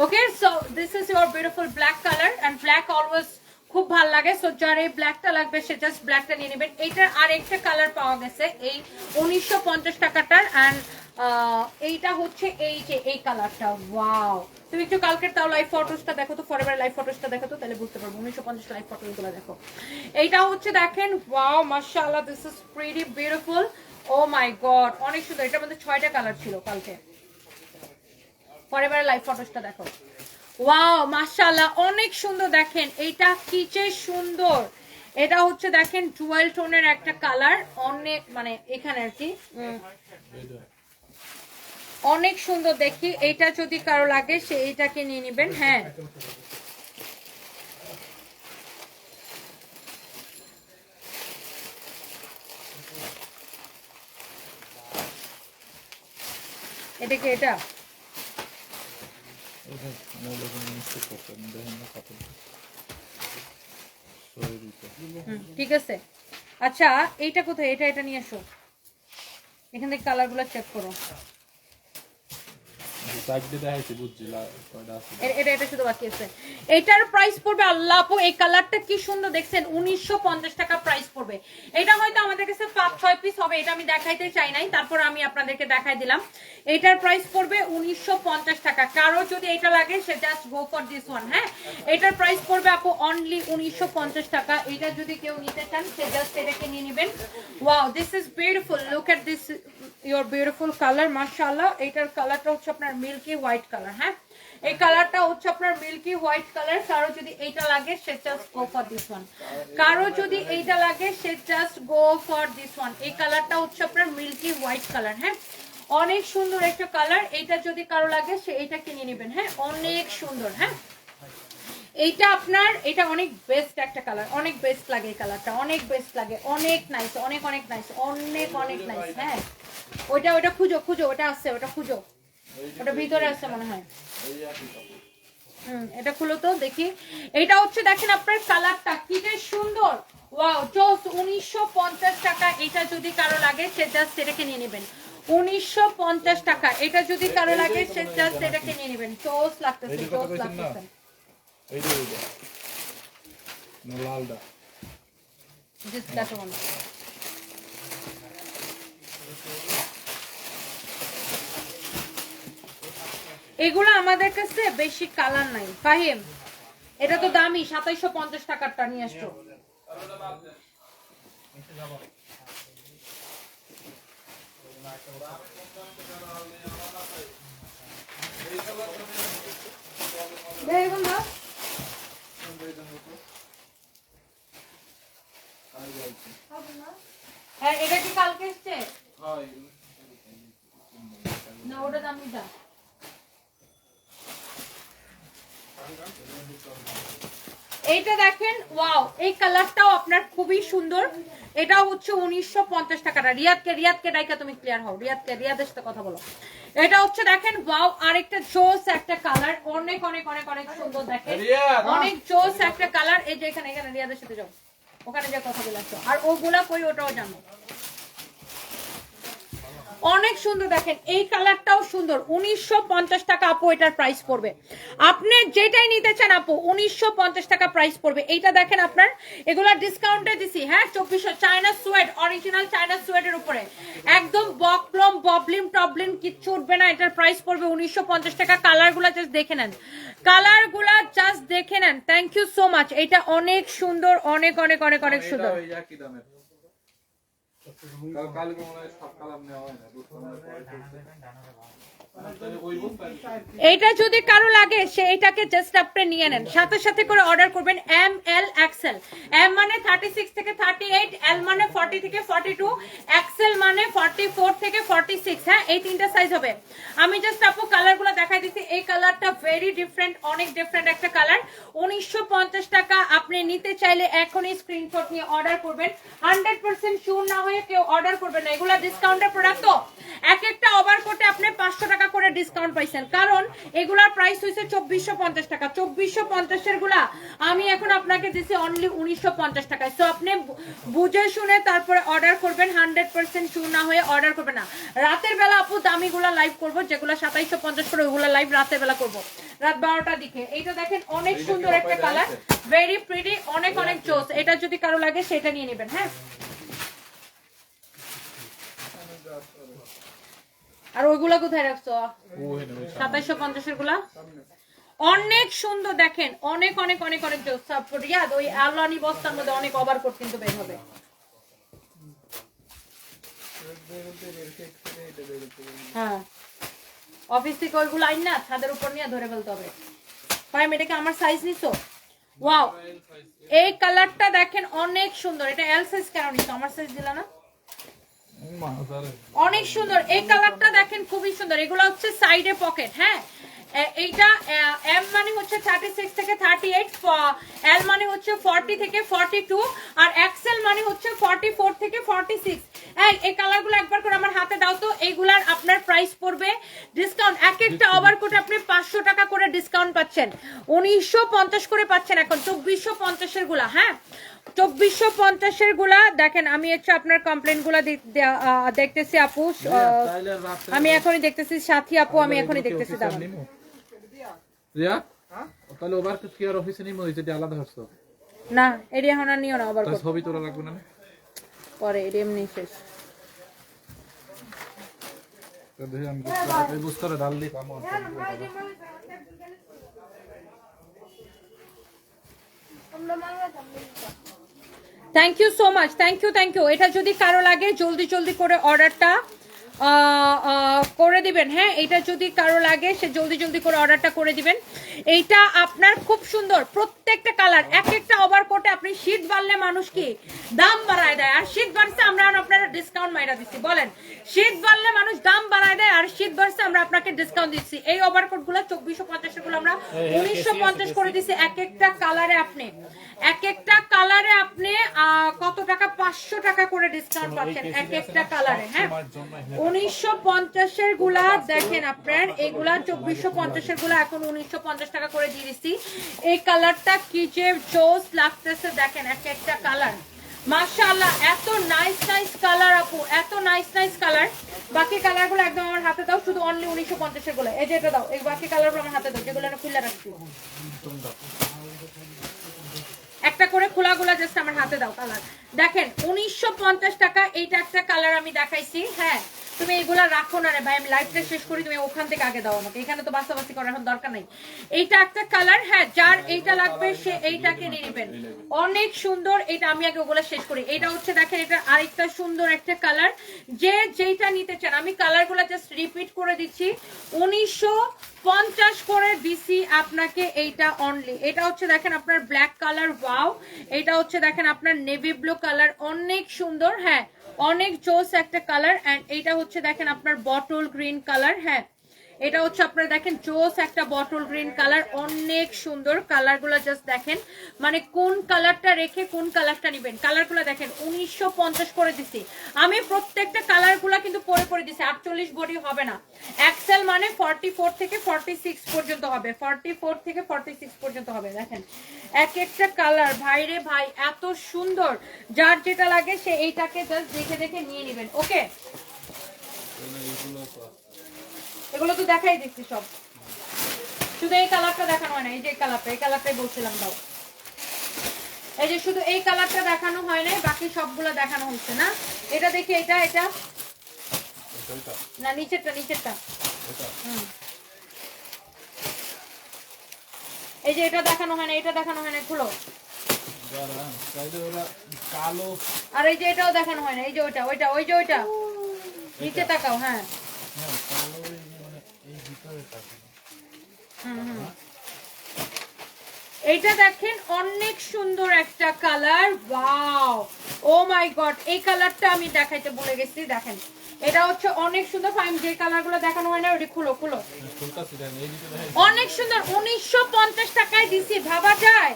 Okay, so this is your beautiful black colour, and black always খুব ভালো লাগে। সো যার এই ব্ল্যাকটা লাগবে সে জাস্ট ব্ল্যাকটা নিয়ে নেবেন। এইটার আর একটা কালার পাওয়া গেছে এই 1950 টাকাটার, এন্ড এইটা হচ্ছে এই যে এই কালারটা। ওয়াও, তুমি একটু কালকের তাও লাইভ ফটোসটা দেখো তো, ফরএভার লাইভ ফটোসটা দেখো তো, তাহলে বুঝতে পারবো। 1950 লাইভ ফটোগুলো দেখো। এইটা হচ্ছে দেখেন, ওয়াও মাশাআল্লাহ, this is pretty beautiful. Oh my god, অনেক সুন্দর। এটার মধ্যে 6টা কালার ছিল কালকে। ফরএভার লাইভ ফটোসটা দেখো। ওয়াও মাশাআল্লাহ, অনেক সুন্দর। দেখেন এইটা কি যে সুন্দর। এটা হচ্ছে দেখেন ডুয়াল টোনের একটা কালার, অনেক মানে এখানে আর কি অনেক সুন্দর দেখি। এইটা যদি কারো লাগে সে এইটাকে নিয়ে নেবেন। হ্যাঁ এটা কি? এটা ঠিক আছে। আচ্ছা এইটা কোথায়? এটা এটা নিয়ে আসো, এখান থেকে কালার গুলো চেক করো। এটা শুধু বাকি আছে। এটার প্রাইস পড়বে আল্লাহ আপু, এই কালারটা কি সুন্দর দেখছেন, 1950 টাকা প্রাইস পড়বে। এটা হয়তো আমাদের কাছে 5-6 পিস হবে, এটা আমি দেখাইতে চাই নাই, তারপর আমি আপনাদেরকে দেখাই দিলাম। এটার প্রাইস পড়বে 1950 টাকা। কারো যদি এটা লাগে সে just go for this one. হ্যাঁ, এটার প্রাইস পড়বে আপু অনলি 1950 টাকা। এটা যদি কেউ নিতে চান সে জাস্ট এটাকে নিয়ে নেবেন। Wow, this is beautiful, look at this your beautiful colour মাশাআল্লাহ। এটার কালারটা হচ্ছে আপনার মিল্কি হোয়াইট কালার। হ্যাঁ, এই কালারটা হচ্ছে আপনার মিল্কি হোয়াইট কালার। কারো যদি এইটা লাগে সে just go for this one. কারো যদি এইটা লাগে সে just go for this one. এই কালারটা হচ্ছে আপনার মিল্কি হোয়াইট কালার। হ্যাঁ, অনেক সুন্দর একটা কালার। এইটা যদি কারো লাগে সে এইটা কিনে নেবেন। হ্যাঁ, অনেক সুন্দর। হ্যাঁ, এইটা আপনার, এটা অনেক বেস্ট একটা কালার, অনেক বেস্ট লাগে এই কালারটা, অনেক বেস্ট লাগে, অনেক নাইস, অনেক অনেক নাইস, অনেক অনেক নাইস। হ্যাঁ, ওইটা ওটা খুঁজো খুঁজো, ওটা আছে, ওটা খুঁজো, ওটা ভিতরে আছে মনে হয়। এটা খুলো তো দেখি। এটা হচ্ছে দেখেন আপনার কালারটা কি যে সুন্দর। ওয়াও, জোস, 1950 টাকা। এটা যদি কারো লাগে সে জাস্ট এটাকে নিয়ে নেবেন। 1950 টাকা। এটা যদি কারো লাগে সে জাস্ট এটাকে নিয়ে নেবেন। জোস লাগতেছে, জোস লাগতেছে। এইটা না লালটা, just that one. এগুলো আমাদের কাছে বেশি কালার নাই ফাহিম। এটা তো দামি, 2750 টাকারটা নিয়ে আসছো। দেখুন না, হ্যাঁ এটা কি কালকে এসছে? না ওটা দামিটা। এইটা দেখেন, ওয়াও, এই কালারটাও আপনার খুবই সুন্দর। এটা হচ্ছে 1950 টাকাটা। রিয়াদকে ডাইকা তুমি ক্লিয়ার হও, রিয়াদের সাথে কথা বলো। এটা হচ্ছে দেখেন, ওয়াও, আরেকটা জোস একটা কালার, অনেক অনেক অনেক অনেক সুন্দর। দেখেন অনেক জোস একটা কালার। এই যে এখানে রিয়াদের সাথে যাও, ওখানে যে কথা বলে আসছো। আর ওগুলা কই ওটাও জানো। অনেক সুন্দর দেখেন, এই কালারটাও সুন্দর। 1950 টাকা আপু এটার প্রাইস পড়বে। আপনি যেটাই নিতে চান আপু 1950 টাকা প্রাইস পড়বে। এইটা দেখেন আপনার এগুলা ডিসকাউন্টে দিছি, হ্যাঁ 2400। চায়না সোয়েট, অরিজিনাল চায়না সোয়েটের উপরে একদম বকলম ববলিম টবলিম কিচ্ছু উঠবে না। এটার প্রাইস পড়বে 1950 টাকা। কালারগুলা জাস্ট দেখে নেন, কালারগুলা জাস্ট দেখে নেন। Thank you so much. এটা অনেক সুন্দর, অনেক অনেক অনেক অনেক সুন্দর। এইটা যদি কারো লাগে সে এটাকে জাস্ট আপনি নিয়ে নেন, সাথে সাথে করে অর্ডার করবেন। এম এল এক্সেল, এম মানে 36 থেকে 38, এল মানে 40 থেকে 42, এক্সেল মানে 44 থেকে 46। হ্যাঁ এই তিনটা সাইজ হবে। আমি জাস্ট আপু কালারগুলো দেখাই দিচ্ছি। এই কালারটা ভেরি ডিফারেন্ট, অনেক ডিফারেন্ট একটা কালার। 1950 টাকা। আপনি নিতে চাইলে এখনই স্ক্রিনশট নিয়ে অর্ডার করবেন। 100% শিওর না হয়ে কেউ অর্ডার করবেন না। এগুলা ডিসকাউন্টের প্রোডাক্ট, তো এক একটা ওভারকোটে আপনি 500 টাকা করে ডিসকাউন্ট পাইছেন, কারণ এগুলার প্রাইস হইছে 2450 টাকা। 2450 এর গুলা আমি এখন আপনাকে দিছি অনলি 1950 টাকায়। সো আপনি বুঝে শুনে তারপরে অর্ডার করবেন, 100% শিওর না হয়ে অর্ডার করবেন না। রাতের বেলা আপু দামিগুলা লাইভ করব, যেগুলো 2750 করে ওগুলা লাইভ রাতের বেলা করব, রাত 12টার দিকে। এইটা দেখেন অনেক সুন্দর একটা কালার, ভেরি প্রিটি, অনেক অনেক জোস। এটা যদি কারো লাগে সেটা নিয়ে নেবেন। হ্যাঁ আর ওইগুলা কোথায় রাখছো? 2750 এর গুলা অনেক সুন্দর দেখেন, অনেক অনেক অনেক অনেক জোস। রিয়াদ ওই আলানি বস্তার মধ্যে অনেক ওভারকোট কিন্তু বের হবে। হ্যাঁ অফিস থেকে ওইগুলো আইন না ছাদের উপর নিয়ে ধরে ফেলতে হবে। ভাই এটাকে আমার সাইজ নিছো? ওয়াও এই কালারটা দেখেন অনেক সুন্দর। এটা এল সাইজ কেন নিছো? আমার সাইজ দিলা না? অনেক সুন্দর এই কালারটা দেখেন, খুবই সুন্দর। এগুলো হচ্ছে সাইডে পকেট। হ্যাঁ এইটা এম মানে হচ্ছে 36 থেকে 38, এল মানে হচ্ছে 40 থেকে 42, আর এক্সেল মানে হচ্ছে 44 থেকে 46। এই কালারগুলো একবার করে আমার হাতে দাও তো। এইগুলার আপনার প্রাইস পড়বে ডিসকাউন্ট, এক একটা ওভারকোট আপনি 500 টাকা করে ডিসকাউন্ট পাচ্ছেন, 1950 করে পাচ্ছেন এখন 2450 এর গুলা। হ্যাঁ 2450 এর গুলা দেখেন। আমি হচ্ছে আপনার কমপ্লেন গুলা দেখতেছি আপু, আমি এখনই দেখতেছি। সাথী আপু আমি এখনই দেখতেছি। তাহলে ওভারকোট কি আর অফিসে নিমো? এটা আলাদা হচ্ছে না, এডি এখন আর নিও না ওভারকোট, ছবি তোলা লাগবে না পরে এডি এমনি শেষ। তো দেখি আমি এই বুস্টারে ডাল দিই কাম। Thank you so much, thank you thank you. এটা যদি কারো লাগে জলদি জলদি করে অর্ডারটা করে দিবেন। হ্যাঁ এটা যদি কারো লাগে সে জলদি জলদি করে অর্ডারটা করে দিবেন। এইটা আপনার খুব সুন্দর, প্রত্যেকটা কালার। এক একটা ওভারকোটে আপনি শীত বাড়লে মানুষ কি দাম বাড়ায় দেয়, আর শীত বাড়ছে আমরা আপনারা ডিসকাউন্ট মাইরা দিচ্ছি। বলেন শীত বাড়লে মানুষ দাম বাড়ায় দেয়, আর শীত বাড়ছে আমরা আপনাকে ডিসকাউন্ট দিচ্ছি। এই ওভারকোট গুলো 2450 গুলো আমরা 1950 করে দিচ্ছি। এক একটা কালারে আপনি কত টাকা? 500 টাকা করে ডিসকাউন্ট পাচ্ছেন এক একটা কালারে। হ্যাঁ 1950 এর গুলা দেখেন আপনার, এগুলা 2450 এর গুলা এখন 1950 টাকা করে দিয়ে দিচ্ছি। এই কালারটা কি যে জোস লাগতেছে দেখেন, এক একটা কালার মাশাআল্লাহ, এত নাইস নাইস কালার আপু, এত নাইস নাইস কালার। বাকি কালারগুলো একদম আমার হাতে দাও, শুধু অনলি 1950 এর গুলো। এই যে এটা দাও, এই বাকি কালারগুলো আমার হাতে দাও, যেগুলো আমি খুলে রাখছি। একটা করে খোলাগুলা জাস্ট আমার হাতে দাও। কালার দেখেন 1950 টাকা। এইটা একটা কালার আমি দেখাইছি। হ্যাঁ তুমি এগুলা রাখো না রে ভাই, আমি লাইভটা শেষ করি, তুমি ওখান থেকে আগে দাও আমাকে, এখানে তো বাসাবাসি করার এখন দরকার নাই। এইটা একটা কালার। হ্যাঁ যার এইটা লাগবে সে এইটাকে নিয়ে নেবেন, অনেক সুন্দর। এটা আমি আগে ওগুলা শেষ করি। এটা হচ্ছে দেখেন, এটা আরেকটা সুন্দর একটা কালার। যে যেইটা নিতে চান আমি কালারগুলো জাস্ট রিপিট করে দিচ্ছি। 1950 করে দিছি আপনাকে এইটা অনলি। এটা হচ্ছে দেখেন আপনার ব্ল্যাক কালার, ওয়াও। এটা হচ্ছে দেখেন আপনার নেভি ব্লু কালার, অনেক সুন্দর। হ্যাঁ অনেক জোস একটা কালার। এন্ড এইটা হচ্ছে দেখেন আপনার বটল গ্রিন কালার। হ্যাঁ এটা হচ্ছে আপনারা দেখেন জোস একটা বটল গ্রিন কালার, অনেক সুন্দর। কালারগুলো জাস্ট দেখেন, মানে কোন কালারটা রেখে কোন কালারটা নেবেন। কালারগুলো দেখেন 1950 করে দিছি আমি। প্রত্যেকটা কালারগুলো কিন্তু পরে দিছি। 48 বডি হবে না। এক্সেল মানে 44 থেকে 46 পর্যন্ত হবে, 44 থেকে 46 পর্যন্ত হবে। দেখেন এক একটা কালার, ভাই রে ভাই এত সুন্দর। যার যেটা লাগে সে এইটাকে জাস্ট দেখে দেখে নিয়ে নেবেন। ওকে এগুলো তো দেখাই দিচ্ছি সব, শুধু এই কালারটা দেখানো হয় না। এই যে কালারটা, এই কালারটাই বলছিলাম দাও। এই যে শুধু এই কালারটা দেখানো হয় না, বাকি সবগুলো দেখানো হচ্ছে না। এটা দেখি, এটা এটা না, নিচেরটা নিচেরটা। এই যে এটা দেখানো হয় না, এটা দেখানো হয় না, খুলো। কালো আর এই যে এটাও দেখানো হয় না, এই যে ওইটা ওইটা ওই যে ওইটা নিচে তাকাও। হ্যাঁ এইটা দেখেন অনেক সুন্দর একটা colour. Wow, O my god, এই কালারটা আমি দেখাইতে ভুলে গেছি। দেখেন এটা হচ্ছে অনেক সুন্দর। ফাইন, যে কালারগুলো দেখানো হয় না ওটা খুলো খুলো। অনেক সুন্দর, 1950 টাকায় দিছি, ভাবা যায়।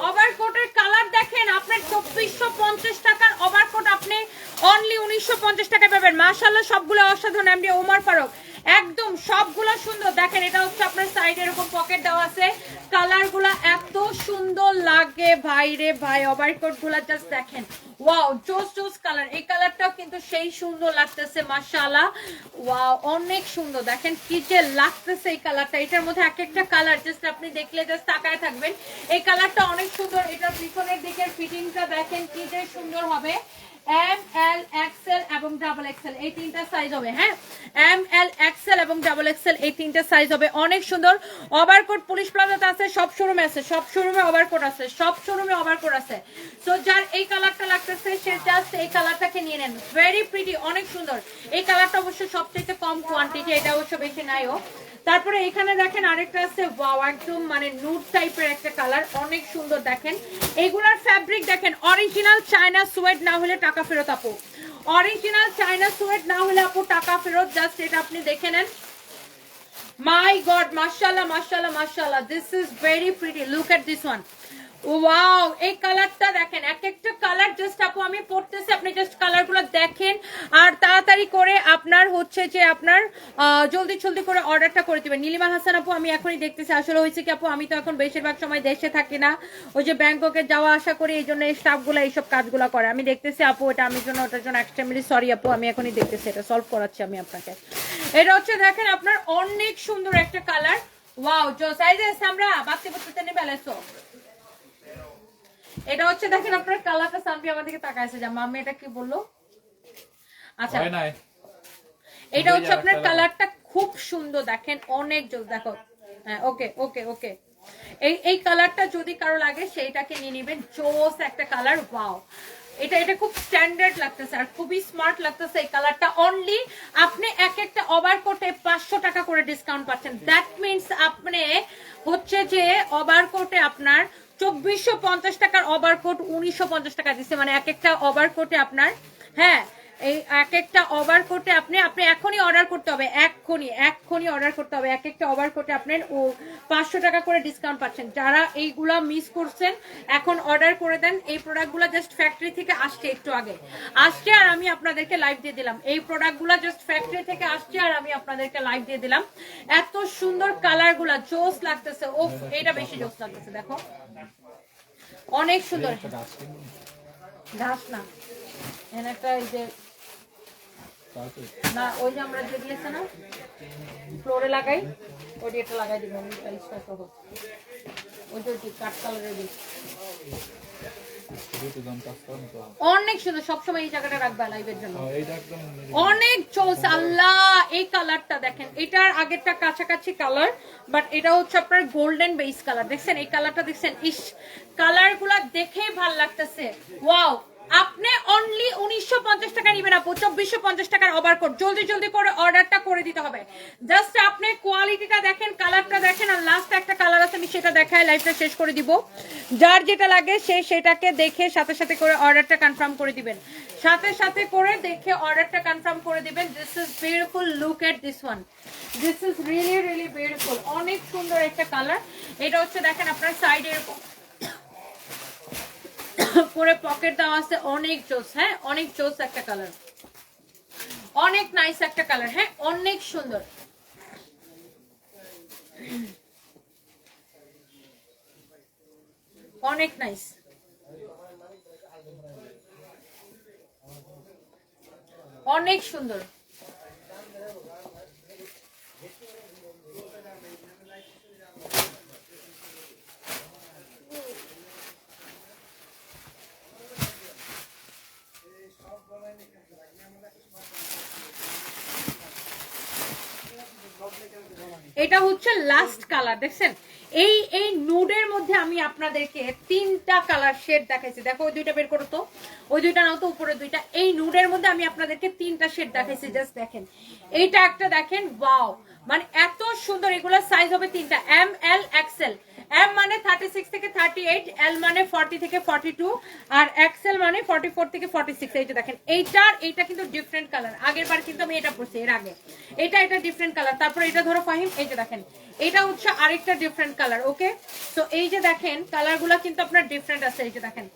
ওভারকোটের কালার দেখেন, আপনার 2450 টাকার ওভারকোট আপনি অনলি 1950 টাকায় পাবেন। মাশাআল্লাহ সবগুলো অসাধারণ। এমডি ওমর ফারুক, একদম সবগুলো সুন্দর। দেখেন এটা হচ্ছে আপনার সাইডে এরকম পকেট দেওয়া আছে, কালারগুলো এত সুন্দর লাগে ভাই রে ভাই। ওভারকোট গুলা জাস্ট দেখেন, ওয়াও, জোস জোস কালার। এই কালারটাও কিন্তু সেই সুন্দর লাগতেছে মাশাআল্লাহ। ওয়াও, অনেক সুন্দর। দেখেন কি যে লাগতেছে এই কালারটা। এটার মধ্যে এক একটা কালার জাস্ট আপনি দেখলে জাস্ট তাকায় থাকবেন। এই কালারটা অনেক সুন্দর। এটার পিছনের দিকের ফিটিংটা দেখেন কি যে সুন্দর হবে। এম এল এক্সেল এবং ডাবল এক্সেল এই তিনটা সাইজ হবে। হ্যাঁ, এম এল এক্সেল এবং ডাবল এক্সেল এই তিনটা সাইজ হবে। অনেক সুন্দর। ওভারকোট পুলিশ প্লাজাতে আছে, সব শোরুমে আছে, সব শোরুমে ওভারকোট আছে, সব শোরুমে ওভারকোট আছে। সো যার এই কালারটা লাগতেছে সে জাস্ট এই কালারটাকে নিয়ে নেন। ভেরি প্রিটি, অনেক সুন্দর। এই কালারটা অবশ্য সবচেয়ে কম কোয়ান্টিটি, এটা অবশ্য বেশি নাইও। তারপরে এখানে দেখেন আরেকটা আছে, ওয়াও, একদম মানে নুড টাইপের একটা কালার, অনেক সুন্দর। দেখেন এগুলার ফ্যাব্রিক দেখেন, অরিজিনাল চায়না সুয়েড না হলে টাকা ফেরত আপু। অরিজিনাল চায়না সুয়েড না হলে আপু টাকা ফেরত। জাস্ট এটা আপনি দেখে নেন। মাই গড, মাশাআল্লাহ মাশাআল্লাহ মাশাআল্লাহ, this is very pretty. Look at this one. Wow, এই কালারটা দেখেন, এক একটা কালার জাস্ট আপু আমি পড়তেছি, আপনি জাস্ট কালারগুলো দেখেন আর তাড়াতাড়ি করে আপনার হচ্ছে যে আপনার জলদি জলদি করে অর্ডারটা করে দিবেন। নীলিমা হাসান আপু, আমি এখনই দেখতেছি। আসলে হয়েছে কি আপু, আমি তো এখন বেশিরভাগ সময় দেশে থাকি না, ওই যে ব্যাংককে যাওয়া আসা করি, এই জন্য এই স্টাফগুলো এইসব কাজগুলো করে। আমি দেখতেছি আপু, এটা আমি জন্য ওটার জন্য এক্সট্রিমলি সরি আপু, আমি এখনই দেখতেছি, এটা সলভ করাচ্ছি আমি আপনাকে। এটা হচ্ছে দেখেন আপনার অনেক সুন্দর একটা কালার। ওয়াও, জো সাইজে আমরা বাচ্চা বাচ্চাতে নিয়ে বেলাইছো। এটা হচ্ছে দেখেন আপনার কালারটা। সানভি আমাদেরকে তাকাইছে যে মাম্মি এটা কি বললো। আচ্ছা, এটা হচ্ছে আপনার কালারটা খুব সুন্দর। দেখেন অনেক জোস। দেখো, হ্যাঁ, ওকে ওকে ওকে। এই কালারটা যদি কারো লাগে সেইটাকে নিয়ে নেবেন। জোস একটা কালার। ওয়াও, এটা এটা খুব স্ট্যান্ডার্ড লাগতেছে আর খুবই স্মার্ট লাগতেছে এই কালারটা। অনলি আপনি এক একটা ওভারকোটে 500 টাকা করে ডিসকাউন্ট পাচ্ছেন। দ্যাট মিনস আপনি হচ্ছে যে ওভারকোটে আপনার 2450 টাকার ওভারকোট 1950 টাকা দিচ্ছে, মানে এক একটা ওভারকোটে আপনার, হ্যাঁ, এই এক একটা ওভারকোটে আপনি এখনই অর্ডার করতে হবে, এক্ষুনি অর্ডার করতে হবে। এক একটা ওভারকোটে আপনার 500 টাকা করে ডিসকাউন্ট পাচ্ছেন। যারা এইগুলা মিস করছেন এখন অর্ডার করে দেন। এই প্রোডাক্টগুলো জাস্ট ফ্যাক্টরি থেকে আসছে, একটু আগে আসছে আর আমি আপনাদেরকে লাইভ দিয়ে দিলাম। এই প্রোডাক্টগুলো জাস্ট ফ্যাক্টরি থেকে আসছে আর আমি আপনাদেরকে লাইভ দিয়ে দিলাম। এত সুন্দর কালারগুলা, জোস লাগতেছে। ও, এটা বেশি জোস লাগতেছে। দেখো অনেক সুন্দর। ঘাস না, এখানে একটা এই যে না, ওই যে আমরা যে দিয়েছে না ফ্লোরে লাগাই, ওই একটা লাগাই দিবেন ওই যে কাঠ কালারের দিই। অনেক সুন্দর। সবসময় এই জায়গাটা রাখবা লাইভের জন্য, অনেক চোস। আল্লাহ, এই কালারটা দেখেন, এটার আগেরটা কাছাকাছি কালার, বাট এটা হচ্ছে আপনার গোল্ডেন বেস কালার। দেখছেন এই কালারটা, দেখছেন, ইস, কালার গুলা দেখেই ভাল লাগতেছে। ওয়াও, আপনি অনলি 1950 টাকা নিবেন আপু, 2450 টাকার ওভারকোট। জলদি জলদি করে অর্ডারটা করে দিতে হবে। জাস্ট আপনি কোয়ালিটিটা দেখেন, কালারটা দেখেন, আর লাস্ট একটা কালার আছে আমি সেটা দেখায় লাইভটা শেষ করে দিব। যার যেটা লাগে সে সেটাকে দেখে সাথে সাথে করে অর্ডারটা কনফার্ম করে দিবেন, সাথে সাথে করে দেখে অর্ডারটা কনফার্ম করে দিবেন। This is beautiful, look at this one, this is really really beautiful. অনেক সুন্দর একটা কালার। এটা হচ্ছে দেখেন আপনার সাইডে এরকম করে পকেট দেওয়া আছে, অনেক জোস। হ্যাঁ, অনেক জোস একটা কালার, অনেক নাইস একটা কালার। হ্যাঁ, অনেক সুন্দর। অনেক নাইস, অনেক সুন্দর। হচ্ছে লাস্ট কালার, দেখছেন এই নুডের মধ্যে আমি আপনাদেরকে 3টা কালার শেড দেখাইছি। দেখো ওই দুইটা বের করো তো, ওই দুইটা নাও তো, উপরে দুইটা। এই নুডের মধ্যে আমি আপনাদেরকে 3টা শেড দেখাইছি, জাস্ট দেখেন। এইটা একটা দেখেন, ওয়াও, মানে এত সুন্দর। এগুলো সাইজ হবে 3টা, এম এল এক্সেল। এম মানে 36 থেকে 38, এল মানে 40 থেকে 42, আর এক্সেল মানে 44 থেকে 46। এইটা দেখেন, এইটা কিন্তু ডিফারেন্ট কালার। আগের বার কিন্তু আমি এটা পরছি, এর আগে এটা ডিফারেন্ট কালার। তারপর এটা ধরো ফাহিম, এই যে দেখেন এটা হচ্ছে আরেকটা ডিফারেন্ট কালার। ওকে, তো এই যে দেখেন কালারগুলো কিন্তু আপনার ডিফারেন্ট আছে। এই যে দেখেন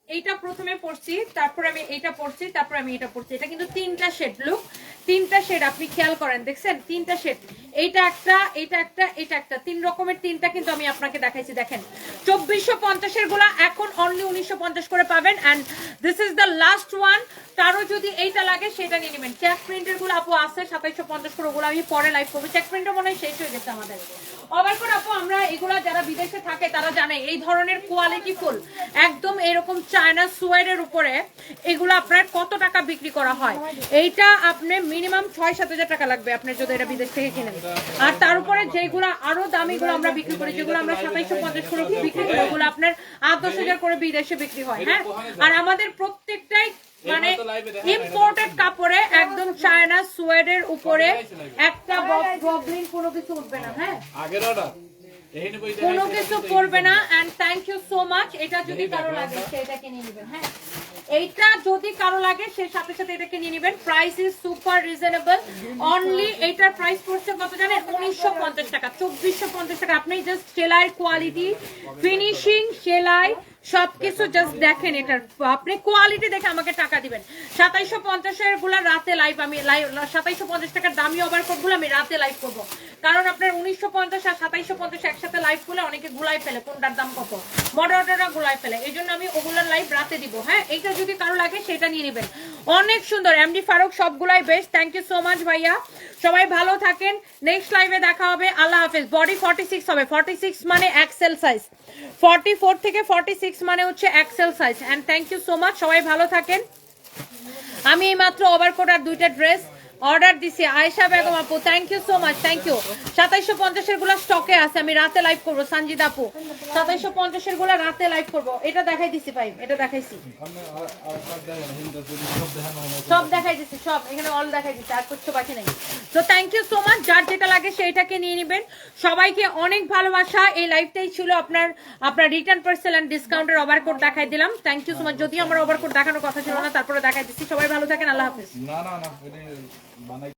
এইটা প্রথমে পড়ছি, তারপর আমি এটা পড়ছি, তারপর আমি এটা পড়ছি। এটা কিন্তু 3টা শেড, লুক 3টা শেড, আপনি খেয়াল করেন, দেখছেন 3টা শেড। এইটা একটা, এটা একটা, এটা একটা, 3 রকমের 3টা কিন্তু আমি আপনাকে দেখাইছি। দেখেন 2450 এর গুলা এখন অনলি 1950 করে পাবেন। And this is the last one. কারো যদি এইটা লাগে সেটা নিয়ে নেবেন। চেক প্রিন্টের গুলো আপু আছে 2750 করে, ওগুলো আমি পরে লাইভ করবো। চেক প্রিন্টও মনে হয় শেষ হয়ে গেছে আমাদের। অবাক করে আপু, আমরা এগুলা যারা বিদেশে থাকে তারা জানে এই ধরনের কোয়ালিটি ফুল একদম এরকম চায়না সুয়েডের উপরে এগুলো আপনার কত টাকা বিক্রি করা হয়। এইটা আপনি মিনিমাম 6-7 হাজার টাকা লাগবে আপনার যদি এটা বিদেশ থেকে কিনেন। আর তার উপরে যেগুলো আরো দামিগুলো আমরা বিক্রি করি, যেগুলো আমরা 2750 করে বিক্রি করি, ওগুলো আপনার 8-10 হাজার করে বিদেশে বিক্রি হয়। হ্যাঁ, আর আমাদের প্রত্যেকটাই মানে ইম্পোর্টেড কাপড়ে একদম চায়না সুয়েডের উপরে একটা প্রবলেম কোনো কিছু উঠবে না। হ্যাঁ, আগের অর্ডার কোনো কিছু পড়বে না। And thank you so much. এটা যদি কারো লাগে সেটাকে নিয়ে নেবেন। হ্যাঁ, এইটা যদি কারো লাগে সে সাথে সাথে এটাকে নিয়ে নেবেন। Price is super reasonable. Only এইটার প্রাইস পড়ছে কত জানেন? 1950 টাকা, 2450 টাকা। আপনি জাস্ট সেলাইয়ের কোয়ালিটি, ফিনিশিং, সেলাই সবকিছু জাস্ট দেখেন। এটার আপনি কোয়ালিটি দেখে আমাকে টাকা দিবেন। 2750 এর গুলা রাতে লাইভ, আমি 2750 টাকার দামি ওভারকোট গুলো আমি রাতে লাইভ করব। কারণ আপনার 1950 আর 2750 একসাথে লাইভ করলে অনেকে গুলাই ফেলে কোনটার দাম কত, মডারেটররা গুলাই ফেলে। এই জন্য আমি ওগুলোর লাইভ রাতে দিব। হ্যাঁ, এইটা যদি কারো লাগে সেটা নিয়ে নেবেন। অনেক সুন্দর এমডি ফারুক, সবগুলাই best. Thank you so much ভাইয়া, সবাই ভালো থাকেন। নেক্সট লাইভে দেখা হবে। আল্লাহ হাফেজ। বডি 46 হবে, 46 মানে এক্সেল সাইজ, 44 থেকে 46 মানে হচ্ছে XL size. And thank you so much, সবাই ভালো থাকেন। আমি এই মাত্র ওভারকোট আর 2টা ড্রেস অর্ডার দিছি। আয়েশা বেগম আপু, thank you so much, thank you. 2750 এর গুলা স্টকে আছে, আমি রাতে লাইভ করব। সঞ্জিত আপু, 2750 এর গুলা রাতে লাইভ করব। এটা দেখাই দিছি ভাই, এটা দেখাইছি, সব দেখাই দিছি, সব এখানে অল দেখাই দিছি, আর কিছু বাকি নাই। তো থ্যাংক ইউ সো মাচ, যার যেটা লাগে সেইটাকে নিয়ে নেবেন। সবাইকে অনেক ভালোবাসা। এই লাইভটাই ছিল আপনার রিটার্ন পার্সেল এন্ড ডিসকাউন্টের ওভারকোট দেখাই দিলাম। Thank you so much. যদিও আমার ওভারকোট দেখানোর কথা ছিল না, তারপরে দেখাই দিচ্ছি। সবাই ভালো থাকেন, আল্লাহ হাফেজ। না না না, বানাই